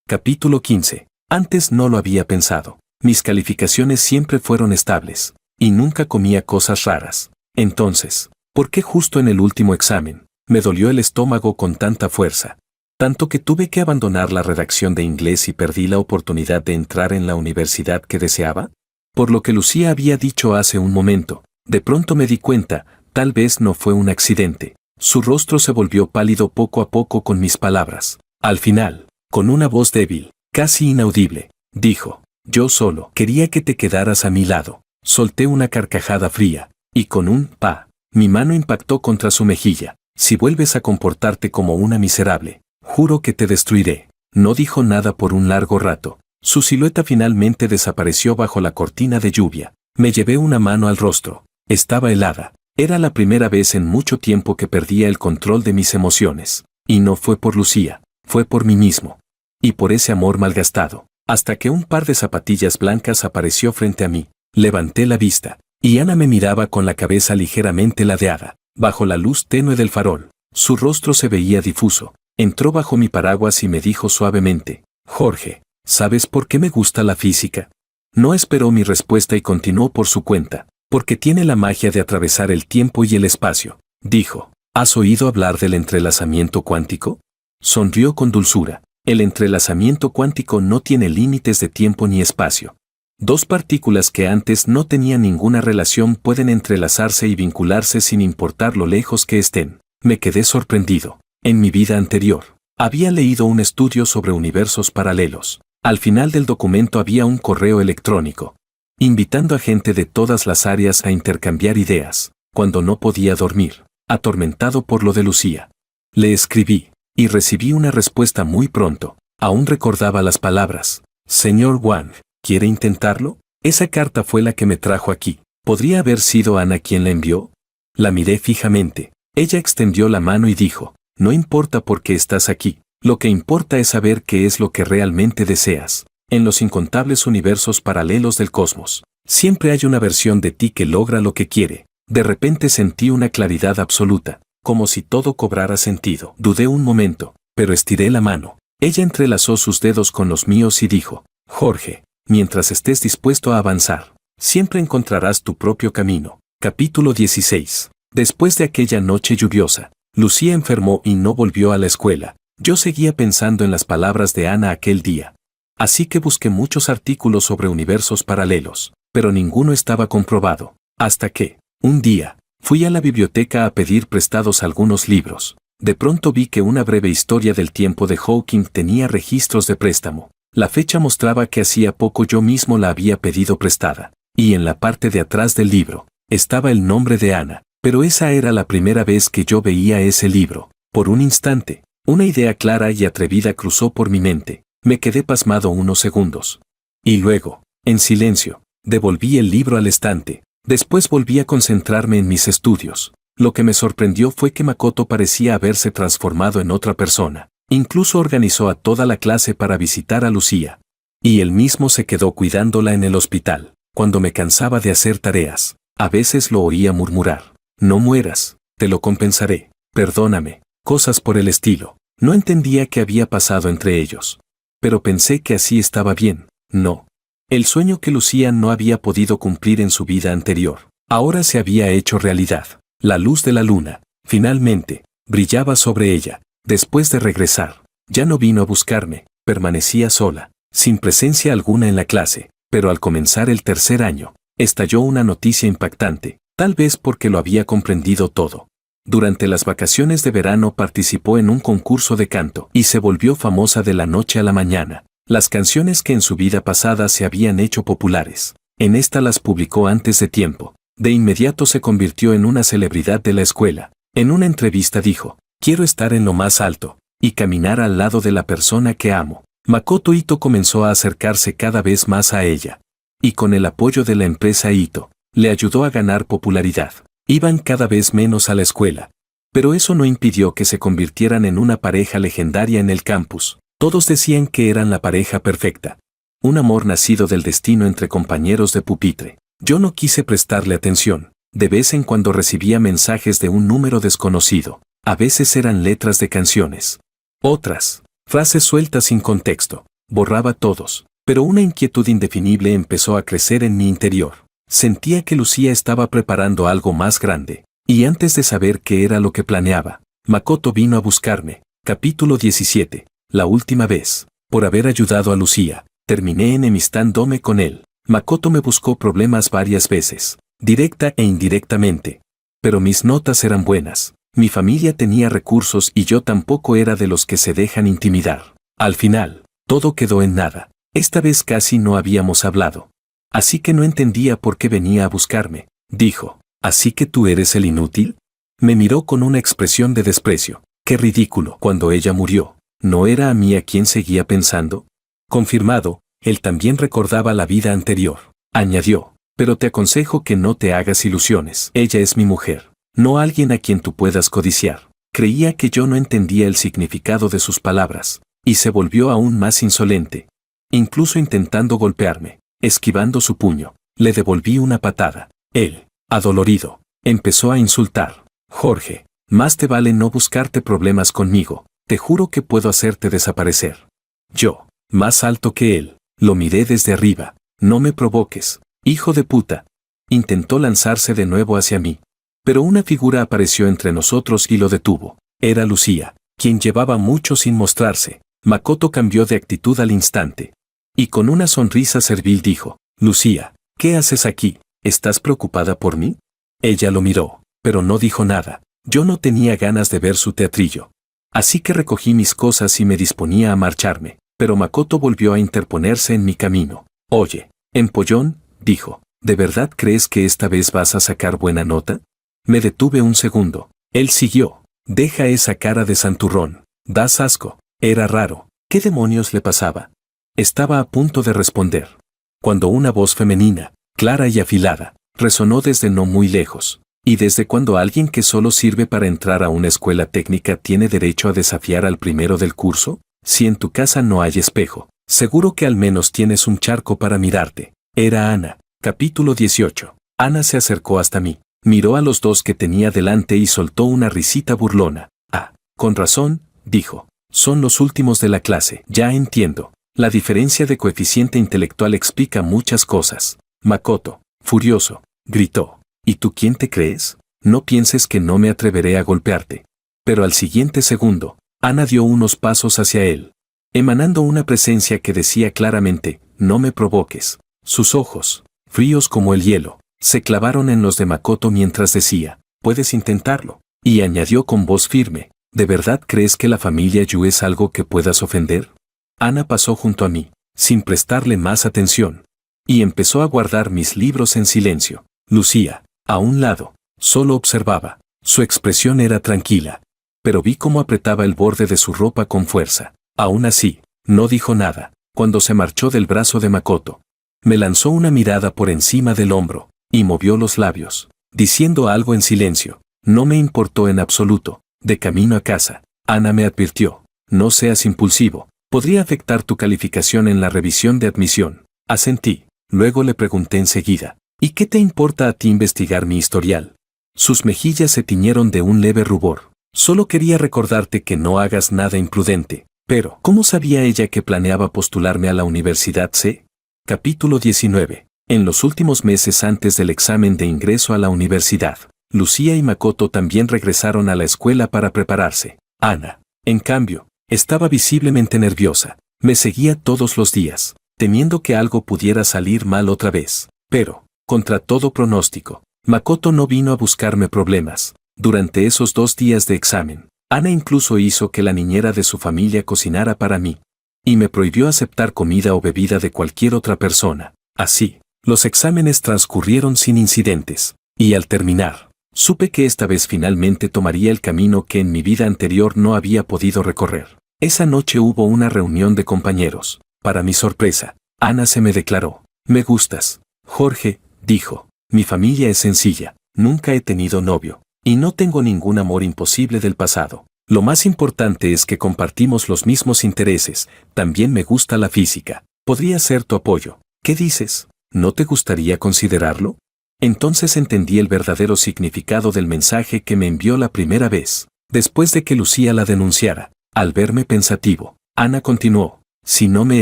Capítulo 15. Antes no lo había pensado. Mis calificaciones siempre fueron estables, y nunca comía cosas raras. Entonces, ¿por qué justo en el último examen, me dolió el estómago con tanta fuerza? Tanto que tuve que abandonar la redacción de inglés y perdí la oportunidad de entrar en la universidad que deseaba. Por lo que Lucía había dicho hace un momento, de pronto me di cuenta, tal vez no fue un accidente. Su rostro se volvió pálido poco a poco con mis palabras. Al final, con una voz débil, casi inaudible, dijo, yo solo quería que te quedaras a mi lado. Solté una carcajada fría, y con un pa, mi mano impactó contra su mejilla. Si vuelves a comportarte como una miserable, juro que te destruiré. No dijo nada por un largo rato. Su silueta finalmente desapareció bajo la cortina de lluvia. Me llevé una mano al rostro. Estaba helada. Era la primera vez en mucho tiempo que perdía el control de mis emociones. Y no fue por Lucía, fue por mí mismo. Y por ese amor malgastado. Hasta que un par de zapatillas blancas apareció frente a mí. Levanté la vista, y Ana me miraba con la cabeza ligeramente ladeada, bajo la luz tenue del farol. Su rostro se veía difuso. Entró bajo mi paraguas y me dijo suavemente, Jorge, ¿sabes por qué me gusta la física? No esperó mi respuesta y continuó por su cuenta, porque tiene la magia de atravesar el tiempo y el espacio. Dijo, ¿has oído hablar del entrelazamiento cuántico? Sonrió con dulzura. El entrelazamiento cuántico no tiene límites de tiempo ni espacio. Dos partículas que antes no tenían ninguna relación pueden entrelazarse y vincularse sin importar lo lejos que estén. Me quedé sorprendido. En mi vida anterior, había leído un estudio sobre universos paralelos. Al final del documento había un correo electrónico, invitando a gente de todas las áreas a intercambiar ideas, cuando no podía dormir, atormentado por lo de Lucía. Le escribí, y recibí una respuesta muy pronto. Aún recordaba las palabras. Señor Wang, ¿quiere intentarlo? Esa carta fue la que me trajo aquí. ¿Podría haber sido Ana quien la envió? La miré fijamente. Ella extendió la mano y dijo, no importa por qué estás aquí, lo que importa es saber qué es lo que realmente deseas. En los incontables universos paralelos del cosmos, siempre hay una versión de ti que logra lo que quiere. De repente sentí una claridad absoluta, como si todo cobrara sentido. Dudé un momento, pero estiré la mano. Ella entrelazó sus dedos con los míos y dijo, Jorge, mientras estés dispuesto a avanzar, siempre encontrarás tu propio camino. Capítulo 16. Después de aquella noche lluviosa, Lucía enfermó y no volvió a la escuela. Yo seguía pensando en las palabras de Ana aquel día. Así que busqué muchos artículos sobre universos paralelos, pero ninguno estaba comprobado. Hasta que, un día, fui a la biblioteca a pedir prestados algunos libros. De pronto vi que una breve historia del tiempo de Hawking tenía registros de préstamo. La fecha mostraba que hacía poco yo mismo la había pedido prestada, y en la parte de atrás del libro estaba el nombre de Ana, pero esa era la primera vez que yo veía ese libro. Por un instante, una idea clara y atrevida cruzó por mi mente. Me quedé pasmado unos segundos. Y luego, en silencio, devolví el libro al estante. Después volví a concentrarme en mis estudios. Lo que me sorprendió fue que Makoto parecía haberse transformado en otra persona. Incluso organizó a toda la clase para visitar a Lucía. Y él mismo se quedó cuidándola en el hospital. Cuando me cansaba de hacer tareas, a veces lo oía murmurar: no mueras, te lo compensaré, perdóname, cosas por el estilo. No entendía qué había pasado entre ellos. Pero pensé que así estaba bien. No. El sueño que Lucía no había podido cumplir en su vida anterior, ahora se había hecho realidad. La luz de la luna, finalmente, brillaba sobre ella. Después de regresar, ya no vino a buscarme, permanecía sola, sin presencia alguna en la clase, pero al comenzar el tercer año, estalló una noticia impactante, tal vez porque lo había comprendido todo. Durante las vacaciones de verano participó en un concurso de canto y se volvió famosa de la noche a la mañana. Las canciones que en su vida pasada se habían hecho populares, en esta las publicó antes de tiempo. De inmediato se convirtió en una celebridad de la escuela. En una entrevista dijo: quiero estar en lo más alto y caminar al lado de la persona que amo. Makoto Ito comenzó a acercarse cada vez más a ella. Y con el apoyo de la empresa Ito, le ayudó a ganar popularidad. Iban cada vez menos a la escuela. Pero eso no impidió que se convirtieran en una pareja legendaria en el campus. Todos decían que eran la pareja perfecta. Un amor nacido del destino entre compañeros de pupitre. Yo no quise prestarle atención. De vez en cuando recibía mensajes de un número desconocido. A veces eran letras de canciones. Otras, frases sueltas sin contexto. Borraba todos. Pero una inquietud indefinible empezó a crecer en mi interior. Sentía que Lucía estaba preparando algo más grande. Y antes de saber qué era lo que planeaba, Makoto vino a buscarme. Capítulo 17. La última vez, por haber ayudado a Lucía, terminé enemistándome con él. Makoto me buscó problemas varias veces, directa e indirectamente. Pero mis notas eran buenas. Mi familia tenía recursos y yo tampoco era de los que se dejan intimidar. Al final, todo quedó en nada. Esta vez casi no habíamos hablado. Así que no entendía por qué venía a buscarme. Dijo: ¿así que tú eres el inútil? Me miró con una expresión de desprecio. Qué ridículo. Cuando ella murió, ¿no era a mí a quien seguía pensando? Confirmado, él también recordaba la vida anterior. Añadió: pero te aconsejo que no te hagas ilusiones. Ella es mi mujer, no alguien a quien tú puedas codiciar. Creía que yo no entendía el significado de sus palabras, y se volvió aún más insolente. Incluso intentando golpearme, esquivando su puño, le devolví una patada. Él, adolorido, empezó a insultar. Jorge, más te vale no buscarte problemas conmigo, te juro que puedo hacerte desaparecer. Yo, más alto que él, lo miré desde arriba. No me provoques, hijo de puta. Intentó lanzarse de nuevo hacia mí. Pero una figura apareció entre nosotros y lo detuvo. Era Lucía, quien llevaba mucho sin mostrarse. Makoto cambió de actitud al instante. Y con una sonrisa servil dijo: Lucía, ¿qué haces aquí? ¿Estás preocupada por mí? Ella lo miró, pero no dijo nada. Yo no tenía ganas de ver su teatrillo. Así que recogí mis cosas y me disponía a marcharme. Pero Makoto volvió a interponerse en mi camino. Oye, empollón, dijo, ¿de verdad crees que esta vez vas a sacar buena nota? Me detuve un segundo. Él siguió: deja esa cara de santurrón. Das asco. Era raro. ¿Qué demonios le pasaba? Estaba a punto de responder, cuando una voz femenina, clara y afilada, resonó desde no muy lejos. ¿Y desde cuándo alguien que solo sirve para entrar a una escuela técnica tiene derecho a desafiar al primero del curso? Si en tu casa no hay espejo, seguro que al menos tienes un charco para mirarte. Era Ana. Capítulo 18. Ana se acercó hasta mí, miró a los dos que tenía delante y soltó una risita burlona. Ah, con razón, dijo. Son los últimos de la clase. Ya entiendo. La diferencia de coeficiente intelectual explica muchas cosas. Makoto, furioso, gritó: ¿y tú quién te crees? No pienses que no me atreveré a golpearte. Pero al siguiente segundo, Ana dio unos pasos hacia él, emanando una presencia que decía claramente: no me provoques. Sus ojos, fríos como el hielo, se clavaron en los de Makoto mientras decía: puedes intentarlo. Y añadió con voz firme: ¿de verdad crees que la familia Yu es algo que puedas ofender? Ana pasó junto a mí, sin prestarle más atención. Y empezó a guardar mis libros en silencio. Lucía, a un lado, solo observaba. Su expresión era tranquila, pero vi cómo apretaba el borde de su ropa con fuerza. Aún así, no dijo nada. Cuando se marchó del brazo de Makoto, me lanzó una mirada por encima del hombro, y movió los labios, diciendo algo en silencio. No me importó en absoluto. De camino a casa, Ana me advirtió, no seas impulsivo, podría afectar tu calificación en la revisión de admisión. Asentí. Luego le pregunté enseguida, ¿y qué te importa a ti investigar mi historial? Sus mejillas se tiñeron de un leve rubor. Solo quería recordarte que no hagas nada imprudente. Pero, ¿cómo sabía ella que planeaba postularme a la Universidad C? Capítulo 19. En los últimos meses antes del examen de ingreso a la universidad, Lucía y Makoto también regresaron a la escuela para prepararse. Ana, en cambio, estaba visiblemente nerviosa. Me seguía todos los días, temiendo que algo pudiera salir mal otra vez. Pero, contra todo pronóstico, Makoto no vino a buscarme problemas. Durante esos 2 días de examen, Ana incluso hizo que la niñera de su familia cocinara para mí, y me prohibió aceptar comida o bebida de cualquier otra persona. Así, los exámenes transcurrieron sin incidentes, y al terminar, supe que esta vez finalmente tomaría el camino que en mi vida anterior no había podido recorrer. Esa noche hubo una reunión de compañeros. Para mi sorpresa, Ana se me declaró. Me gustas, Jorge, dijo. Mi familia es sencilla, nunca he tenido novio, y no tengo ningún amor imposible del pasado. Lo más importante es que compartimos los mismos intereses, también me gusta la física. Podría ser tu apoyo. ¿Qué dices? ¿No te gustaría considerarlo? Entonces entendí el verdadero significado del mensaje que me envió la primera vez, después de que Lucía la denunciara. Al verme pensativo, Ana continuó, si no me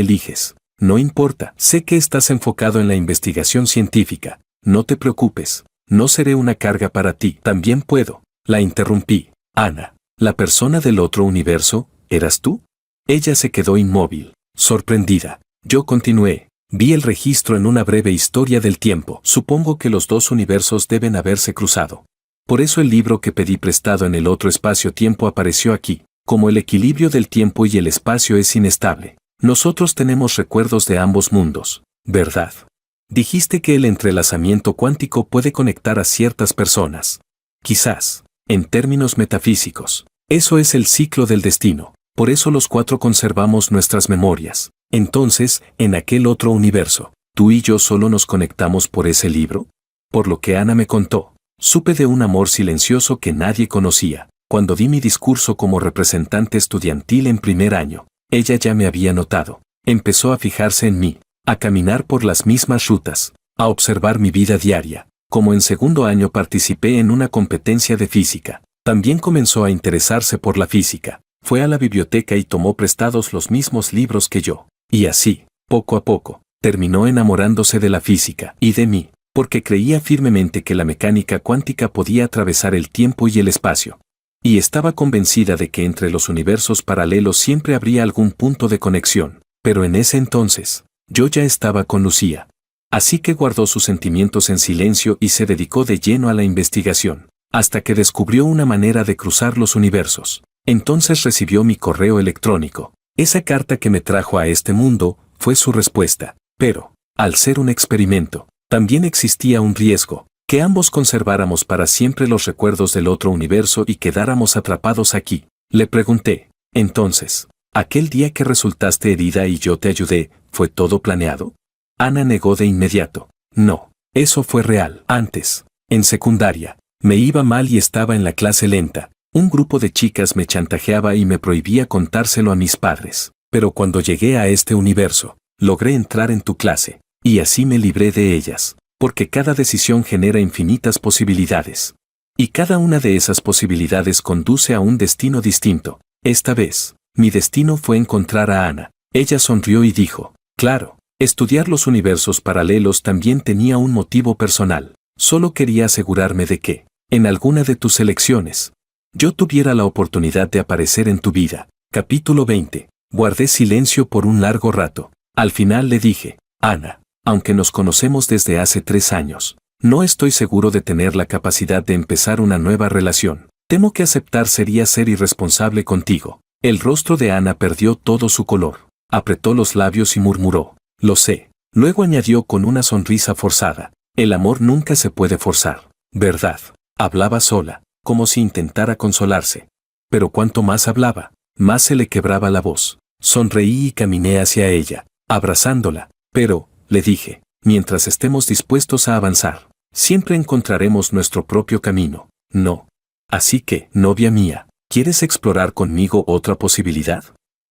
eliges, no importa, sé que estás enfocado en la investigación científica, no te preocupes, no seré una carga para ti, también puedo. La interrumpí. Ana, ¿la persona del otro universo, eras tú? Ella se quedó inmóvil, sorprendida. Yo continué. Vi el registro en una breve historia del tiempo. Supongo que los 2 universos deben haberse cruzado. Por eso el libro que pedí prestado en el otro espacio-tiempo apareció aquí. Como el equilibrio del tiempo y el espacio es inestable, nosotros tenemos recuerdos de ambos mundos, ¿verdad? Dijiste que el entrelazamiento cuántico puede conectar a ciertas personas. Quizás, en términos metafísicos, eso es el ciclo del destino. Por eso los 4 conservamos nuestras memorias. Entonces, en aquel otro universo, ¿tú y yo solo nos conectamos por ese libro? Por lo que Ana me contó, supe de un amor silencioso que nadie conocía. Cuando di mi discurso como representante estudiantil en primer año, ella ya me había notado. Empezó a fijarse en mí, a caminar por las mismas rutas, a observar mi vida diaria. Como en segundo año participé en una competencia de física, también comenzó a interesarse por la física. Fue a la biblioteca y tomó prestados los mismos libros que yo. Y así, poco a poco, terminó enamorándose de la física y de mí, porque creía firmemente que la mecánica cuántica podía atravesar el tiempo y el espacio. Y estaba convencida de que entre los universos paralelos siempre habría algún punto de conexión. Pero en ese entonces, yo ya estaba con Lucía. Así que guardó sus sentimientos en silencio y se dedicó de lleno a la investigación, hasta que descubrió una manera de cruzar los universos. Entonces recibió mi correo electrónico. Esa carta que me trajo a este mundo fue su respuesta. Pero, al ser un experimento, también existía un riesgo, que ambos conserváramos para siempre los recuerdos del otro universo y quedáramos atrapados aquí. Le pregunté, entonces, aquel día que resultaste herida y yo te ayudé, ¿fue todo planeado? Ana negó de inmediato. No, eso fue real. Antes, en secundaria, me iba mal y estaba en la clase lenta. Un grupo de chicas me chantajeaba y me prohibía contárselo a mis padres. Pero cuando llegué a este universo, logré entrar en tu clase, y así me libré de ellas. Porque cada decisión genera infinitas posibilidades. Y cada una de esas posibilidades conduce a un destino distinto. Esta vez, mi destino fue encontrar a Ana. Ella sonrió y dijo, claro, estudiar los universos paralelos también tenía un motivo personal. Solo quería asegurarme de que, en alguna de tus elecciones, yo tuviera la oportunidad de aparecer en tu vida. Capítulo 20. Guardé silencio por un largo rato. Al final le dije, Ana, aunque nos conocemos desde hace 3 años, no estoy seguro de tener la capacidad de empezar una nueva relación. Temo que aceptar sería ser irresponsable contigo. El rostro de Ana perdió todo su color. apretó los labios y murmuró, lo sé. Luego añadió con una sonrisa forzada, el amor nunca se puede forzar, ¿verdad? Hablaba sola, como si intentara consolarse. Pero cuanto más hablaba, más se le quebraba la voz. Sonreí y caminé hacia ella, abrazándola, pero, le dije, mientras estemos dispuestos a avanzar, siempre encontraremos nuestro propio camino, ¿no? Así que, novia mía, ¿quieres explorar conmigo otra posibilidad?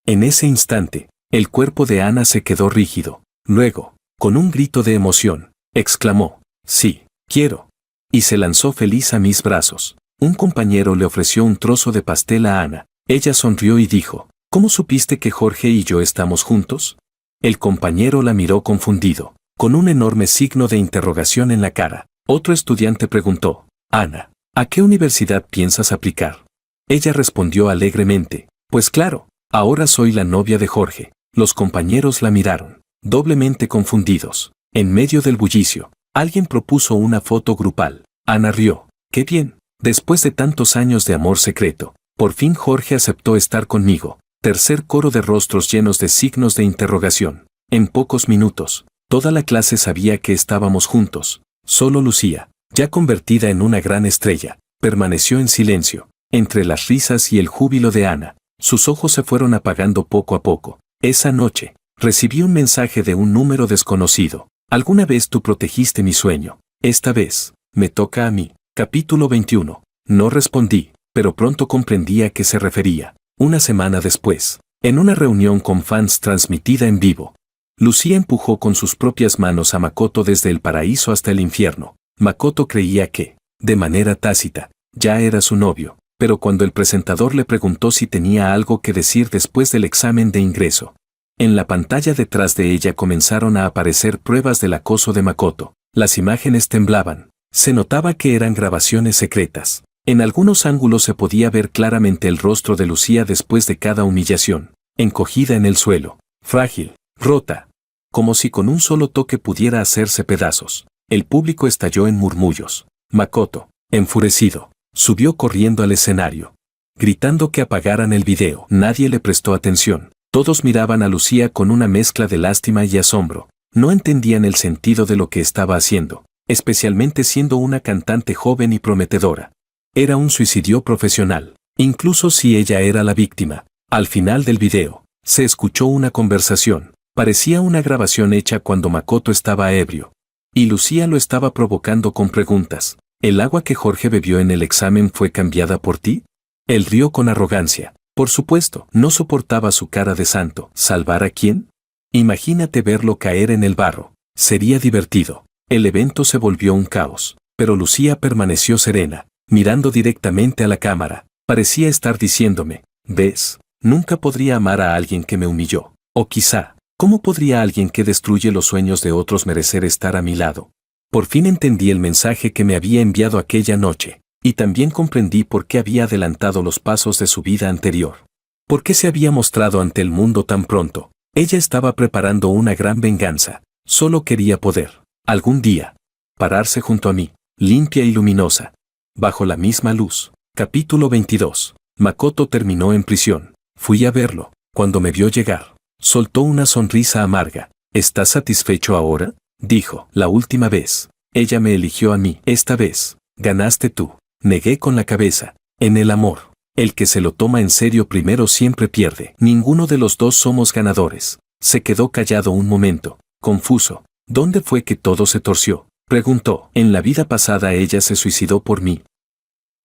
En ese instante, el cuerpo de Ana se quedó rígido. Luego, con un grito de emoción, exclamó, sí, quiero. Y se lanzó feliz a mis brazos. Un compañero le ofreció un trozo de pastel a Ana. Ella sonrió y dijo, ¿cómo supiste que Jorge y yo estamos juntos? El compañero la miró confundido, con un enorme signo de interrogación en la cara. Otro estudiante preguntó, Ana, ¿a qué universidad piensas aplicar? Ella respondió alegremente, pues claro, ahora soy la novia de Jorge. Los compañeros la miraron, doblemente confundidos. En medio del bullicio, alguien propuso una foto grupal. Ana rió, qué bien, después de tantos años de amor secreto, por fin Jorge aceptó estar conmigo. Tercer coro de rostros llenos de signos de interrogación. En pocos minutos, toda la clase sabía que estábamos juntos. Solo Lucía, ya convertida en una gran estrella, permaneció en silencio. Entre las risas y el júbilo de Ana, sus ojos se fueron apagando poco a poco. Esa noche, recibí un mensaje de un número desconocido. Alguna vez tú protegiste mi sueño. Esta vez, me toca a mí. Capítulo 21. No respondí, pero pronto comprendí a qué se refería. Una semana después, en una reunión con fans transmitida en vivo, Lucía empujó con sus propias manos a Makoto desde el paraíso hasta el infierno. Makoto creía que, de manera tácita, ya era su novio, pero cuando el presentador le preguntó si tenía algo que decir después del examen de ingreso, en la pantalla detrás de ella comenzaron a aparecer pruebas del acoso de Makoto. Las imágenes temblaban. Se notaba que eran grabaciones secretas. En algunos ángulos se podía ver claramente el rostro de Lucía después de cada humillación, encogida en el suelo, frágil, rota, como si con un solo toque pudiera hacerse pedazos. El público estalló en murmullos. Makoto, enfurecido, subió corriendo al escenario, gritando que apagaran el video. Nadie le prestó atención. Todos miraban a Lucía con una mezcla de lástima y asombro. No entendían el sentido de lo que estaba haciendo, especialmente siendo una cantante joven y prometedora. Era un suicidio profesional, incluso si ella era la víctima. Al final del video, se escuchó una conversación. Parecía una grabación hecha cuando Makoto estaba ebrio. Y Lucía lo estaba provocando con preguntas. ¿El agua que Jorge bebió en el examen fue cambiada por ti? Él rió con arrogancia. Por supuesto, no soportaba su cara de santo. ¿Salvar a quién? Imagínate verlo caer en el barro. Sería divertido. El evento se volvió un caos, pero Lucía permaneció serena, mirando directamente a la cámara. Parecía estar diciéndome, ¿ves? Nunca podría amar a alguien que me humilló. O quizá, ¿cómo podría alguien que destruye los sueños de otros merecer estar a mi lado? Por fin entendí el mensaje que me había enviado aquella noche, y también comprendí por qué había adelantado los pasos de su vida anterior. ¿Por qué se había mostrado ante el mundo tan pronto? Ella estaba preparando una gran venganza. Solo quería poder, algún día, pararse junto a mí, limpia y luminosa, bajo la misma luz. Capítulo 22. Makoto terminó en prisión. Fui a verlo. Cuando me vio llegar, soltó una sonrisa amarga. ¿Estás satisfecho ahora? Dijo. La última vez, ella me eligió a mí. Esta vez, ganaste tú. Negué con la cabeza. En el amor, el que se lo toma en serio primero siempre pierde. Ninguno de los dos somos ganadores. Se quedó callado un momento, confuso. ¿Dónde fue que todo se torció? Preguntó. En la vida pasada ella se suicidó por mí.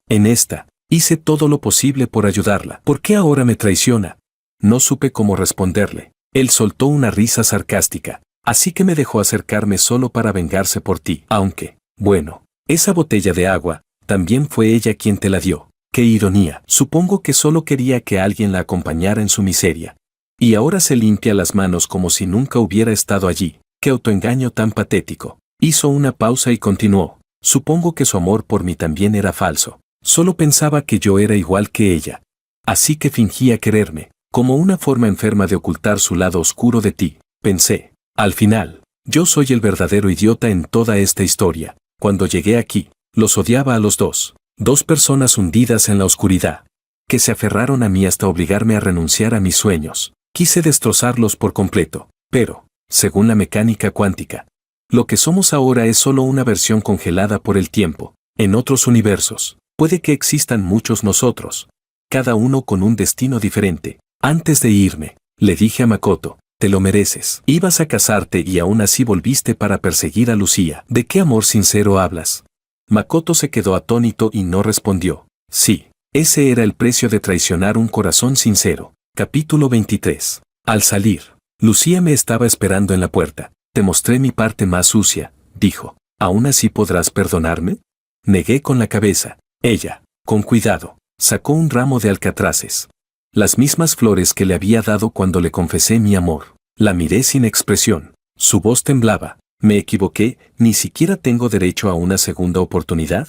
En esta, hice todo lo posible por ayudarla. ¿Por qué ahora me traiciona? No supe cómo responderle. Él soltó una risa sarcástica. Así que me dejó acercarme solo para vengarse por ti. Aunque, bueno, esa botella de agua, también fue ella quien te la dio. ¡Qué ironía! Supongo que solo quería que alguien la acompañara en su miseria. Y ahora se limpia las manos como si nunca hubiera estado allí. ¡Qué autoengaño tan patético! Hizo una pausa y continuó. Supongo que su amor por mí también era falso. Solo pensaba que yo era igual que ella. Así que fingía quererme, como una forma enferma de ocultar su lado oscuro de ti. Pensé. Al final, yo soy el verdadero idiota en toda esta historia. Cuando llegué aquí, los odiaba a los dos. Dos personas hundidas en la oscuridad, que se aferraron a mí hasta obligarme a renunciar a mis sueños. Quise destrozarlos por completo, pero, según la mecánica cuántica, lo que somos ahora es solo una versión congelada por el tiempo. En otros universos, puede que existan muchos nosotros, cada uno con un destino diferente. Antes de irme, le dije a Makoto, te lo mereces. Ibas a casarte y aún así volviste para perseguir a Lucía. ¿De qué amor sincero hablas? Makoto se quedó atónito y no respondió. Sí, ese era el precio de traicionar un corazón sincero. Capítulo 23. Al salir, Lucía me estaba esperando en la puerta. Te mostré mi parte más sucia, dijo. ¿Aún así podrás perdonarme? Negué con la cabeza. Ella, con cuidado, sacó un ramo de alcatraces. Las mismas flores que le había dado cuando le confesé mi amor. La miré sin expresión. Su voz temblaba. ¿Me equivoqué? ¿Ni siquiera tengo derecho a una segunda oportunidad?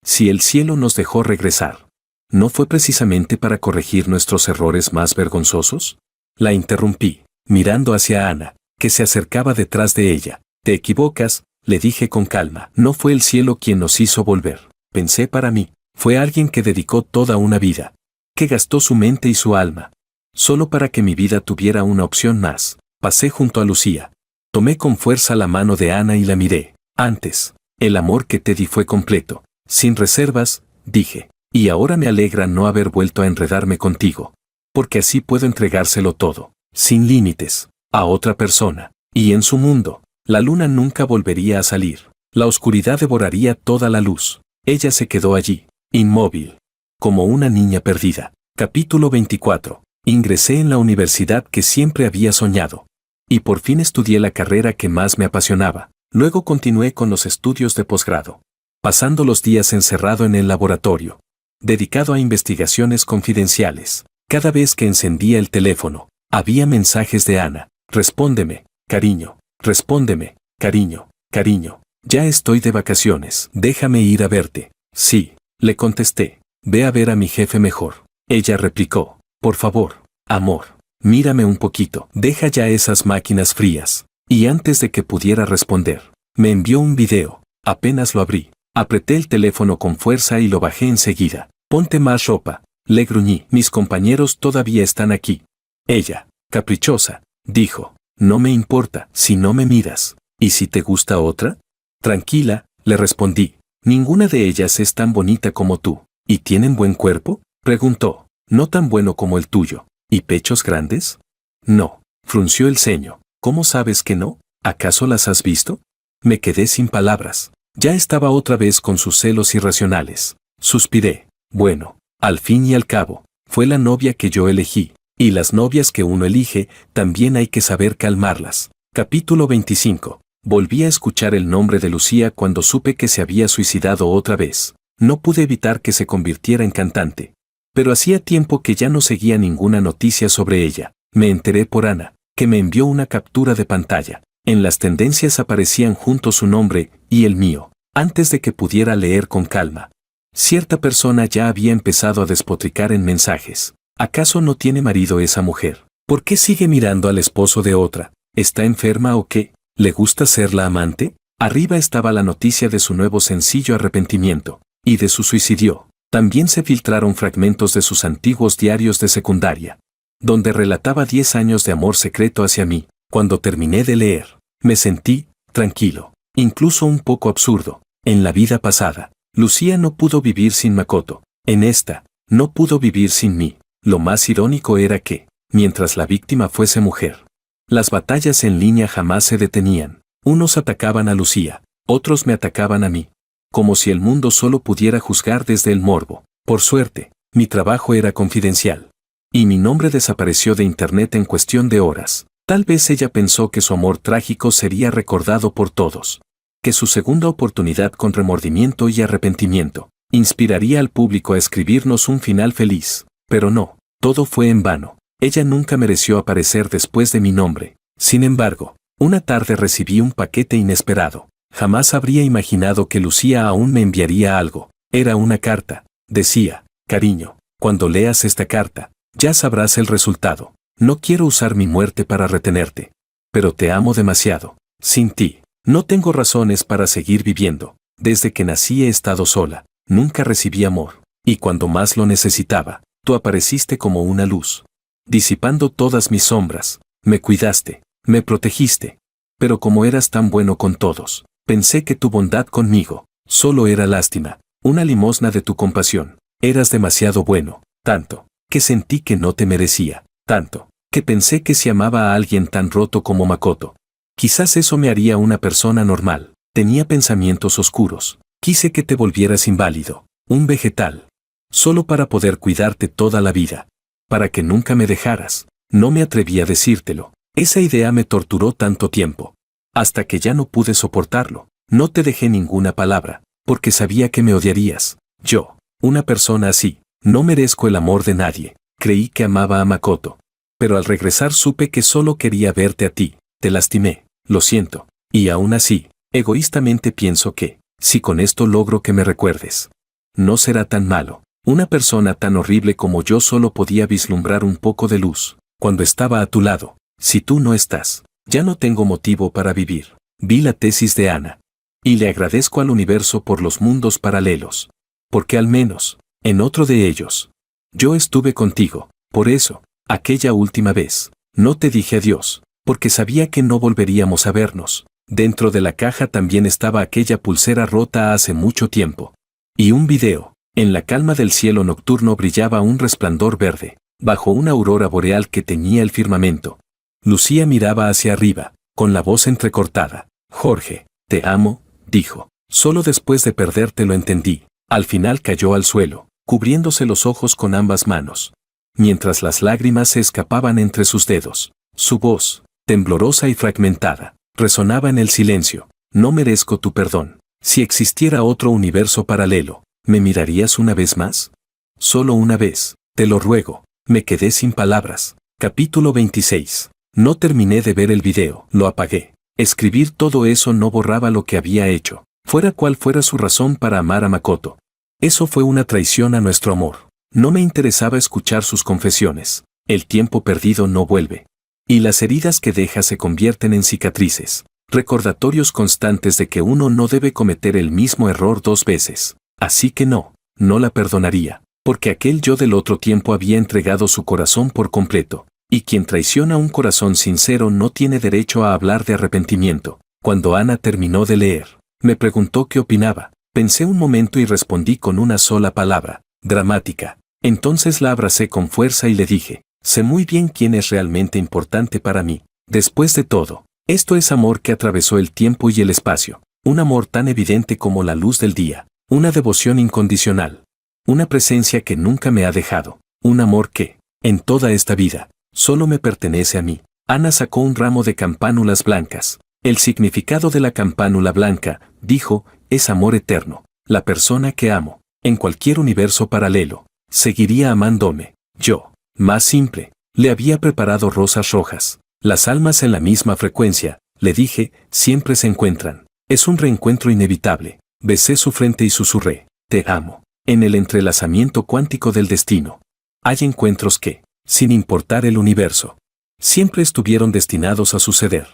Si el cielo nos dejó regresar, ¿no fue precisamente para corregir nuestros errores más vergonzosos? La interrumpí, mirando hacia Ana, que se acercaba detrás de ella. Te equivocas, le dije con calma. No fue el cielo quien nos hizo volver. Pensé para mí. Fue alguien que dedicó toda una vida, que gastó su mente y su alma, solo para que mi vida tuviera una opción más. Pasé junto a Lucía. Tomé con fuerza la mano de Ana y la miré. Antes, el amor que te di fue completo, sin reservas, dije. Y ahora me alegra no haber vuelto a enredarme contigo, porque así puedo entregárselo todo, sin límites, a otra persona. Y en su mundo, la luna nunca volvería a salir. La oscuridad devoraría toda la luz. Ella se quedó allí, inmóvil, como una niña perdida. Capítulo 24. Ingresé en la universidad que siempre había soñado. Y por fin estudié la carrera que más me apasionaba. Luego continué con los estudios de posgrado, pasando los días encerrado en el laboratorio, dedicado a investigaciones confidenciales. Cada vez que encendía el teléfono, había mensajes de Ana. Respóndeme, cariño. Respóndeme, cariño, cariño. Ya estoy de vacaciones. Déjame ir a verte. Sí, le contesté. Ve a ver a mi jefe mejor. Ella replicó. Por favor, amor, mírame un poquito. Deja ya esas máquinas frías. Y antes de que pudiera responder, me envió un video. Apenas lo abrí. Apreté el teléfono con fuerza y lo bajé enseguida. Ponte más ropa, le gruñí. Mis compañeros todavía están aquí. Ella, caprichosa, dijo. No me importa si no me miras. ¿Y si te gusta otra? Tranquila, le respondí. Ninguna de ellas es tan bonita como tú. ¿Y tienen buen cuerpo? Preguntó. No tan bueno como el tuyo. ¿Y pechos grandes? No, frunció el ceño. ¿Cómo sabes que no? ¿Acaso las has visto? Me quedé sin palabras. Ya estaba otra vez con sus celos irracionales. Suspiré. Bueno, al fin y al cabo, fue la novia que yo elegí. Y las novias que uno elige, también hay que saber calmarlas. Capítulo 25. Volví a escuchar el nombre de Lucía cuando supe que se había suicidado otra vez. No pude evitar que se convirtiera en cantante. Pero hacía tiempo que ya no seguía ninguna noticia sobre ella. Me enteré por Ana, que me envió una captura de pantalla. En las tendencias aparecían juntos su nombre y el mío, antes de que pudiera leer con calma. Cierta persona ya había empezado a despotricar en mensajes. ¿Acaso no tiene marido esa mujer? ¿Por qué sigue mirando al esposo de otra? ¿Está enferma o qué? ¿Le gusta ser la amante? Arriba estaba la noticia de su nuevo sencillo Arrepentimiento, y de su suicidio. También se filtraron fragmentos de sus antiguos diarios de secundaria, donde relataba 10 años de amor secreto hacia mí. Cuando terminé de leer, me sentí tranquilo, incluso un poco absurdo. En la vida pasada, Lucía no pudo vivir sin Makoto. En esta, no pudo vivir sin mí. Lo más irónico era que, mientras la víctima fuese mujer, las batallas en línea jamás se detenían. Unos atacaban a Lucía, otros me atacaban a mí. Como si el mundo solo pudiera juzgar desde el morbo. Por suerte, mi trabajo era confidencial. Y mi nombre desapareció de internet en cuestión de horas. Tal vez ella pensó que su amor trágico sería recordado por todos. Que su segunda oportunidad con remordimiento y arrepentimiento inspiraría al público a escribirnos un final feliz. Pero no, todo fue en vano. Ella nunca mereció aparecer después de mi nombre. Sin embargo, una tarde recibí un paquete inesperado. Jamás habría imaginado que Lucía aún me enviaría algo. Era una carta. Decía, cariño, cuando leas esta carta, ya sabrás el resultado. No quiero usar mi muerte para retenerte. Pero te amo demasiado. Sin ti, no tengo razones para seguir viviendo. Desde que nací he estado sola. Nunca recibí amor. Y cuando más lo necesitaba, tú apareciste como una luz. disipando todas mis sombras. Me cuidaste, me protegiste. Pero como eras tan bueno con todos, pensé que tu bondad conmigo solo era lástima, una limosna de tu compasión. Eras demasiado bueno, tanto, que sentí que no te merecía, tanto, que pensé que si amaba a alguien tan roto como Makoto, quizás eso me haría una persona normal. Tenía pensamientos oscuros. Quise que te volvieras inválido, un vegetal, solo para poder cuidarte toda la vida, para que nunca me dejaras. No me atreví a decírtelo. Esa idea me torturó tanto tiempo, hasta que ya no pude soportarlo. No te dejé ninguna palabra, porque sabía que me odiarías. Yo, una persona así, no merezco el amor de nadie. Creí que amaba a Makoto, pero al regresar supe que solo quería verte a ti. Te lastimé, lo siento, y aún así, egoístamente pienso que, si con esto logro que me recuerdes, no será tan malo. Una persona tan horrible como yo solo podía vislumbrar un poco de luz cuando estaba a tu lado. Si tú no estás, ya no tengo motivo para vivir. Vi la tesis de Ana. Y le agradezco al universo por los mundos paralelos. Porque al menos, en otro de ellos, yo estuve contigo. Por eso, aquella última vez, no te dije adiós, porque sabía que no volveríamos a vernos. Dentro de la caja también estaba aquella pulsera rota hace mucho tiempo. Y un video. En la calma del cielo nocturno brillaba un resplandor verde, bajo una aurora boreal que teñía el firmamento. Lucía miraba hacia arriba, con la voz entrecortada. Jorge, te amo, dijo. Solo después de perderte lo entendí. Al final cayó al suelo, cubriéndose los ojos con ambas manos, mientras las lágrimas se escapaban entre sus dedos. Su voz, temblorosa y fragmentada, resonaba en el silencio. No merezco tu perdón. Si existiera otro universo paralelo, ¿me mirarías una vez más? Solo una vez, te lo ruego. Me quedé sin palabras. Capítulo 26. No terminé de ver el video. Lo apagué. Escribir todo eso no borraba lo que había hecho, fuera cual fuera su razón para amar a Makoto. Eso fue una traición a nuestro amor. No me interesaba escuchar sus confesiones. El tiempo perdido no vuelve. Y las heridas que deja se convierten en cicatrices. Recordatorios constantes de que uno no debe cometer el mismo error dos veces. Así que no la perdonaría, porque aquel yo del otro tiempo había entregado su corazón por completo, y quien traiciona un corazón sincero no tiene derecho a hablar de arrepentimiento. Cuando Ana terminó de leer, me preguntó qué opinaba. Pensé un momento y respondí con una sola palabra: dramática. Entonces la abracé con fuerza y le dije: sé muy bien quién es realmente importante para mí. Después de todo, esto es amor que atravesó el tiempo y el espacio, un amor tan evidente como la luz del día. Una devoción incondicional. Una presencia que nunca me ha dejado. Un amor que, en toda esta vida, solo me pertenece a mí. Ana sacó un ramo de campánulas blancas. El significado de la campánula blanca, dijo, es amor eterno. La persona que amo, en cualquier universo paralelo, seguiría amándome. Yo, más simple, le había preparado rosas rojas. Las almas en la misma frecuencia, le dije, siempre se encuentran. Es un reencuentro inevitable. Besé su frente y susurré: te amo. En el entrelazamiento cuántico del destino, hay encuentros que, sin importar el universo, siempre estuvieron destinados a suceder.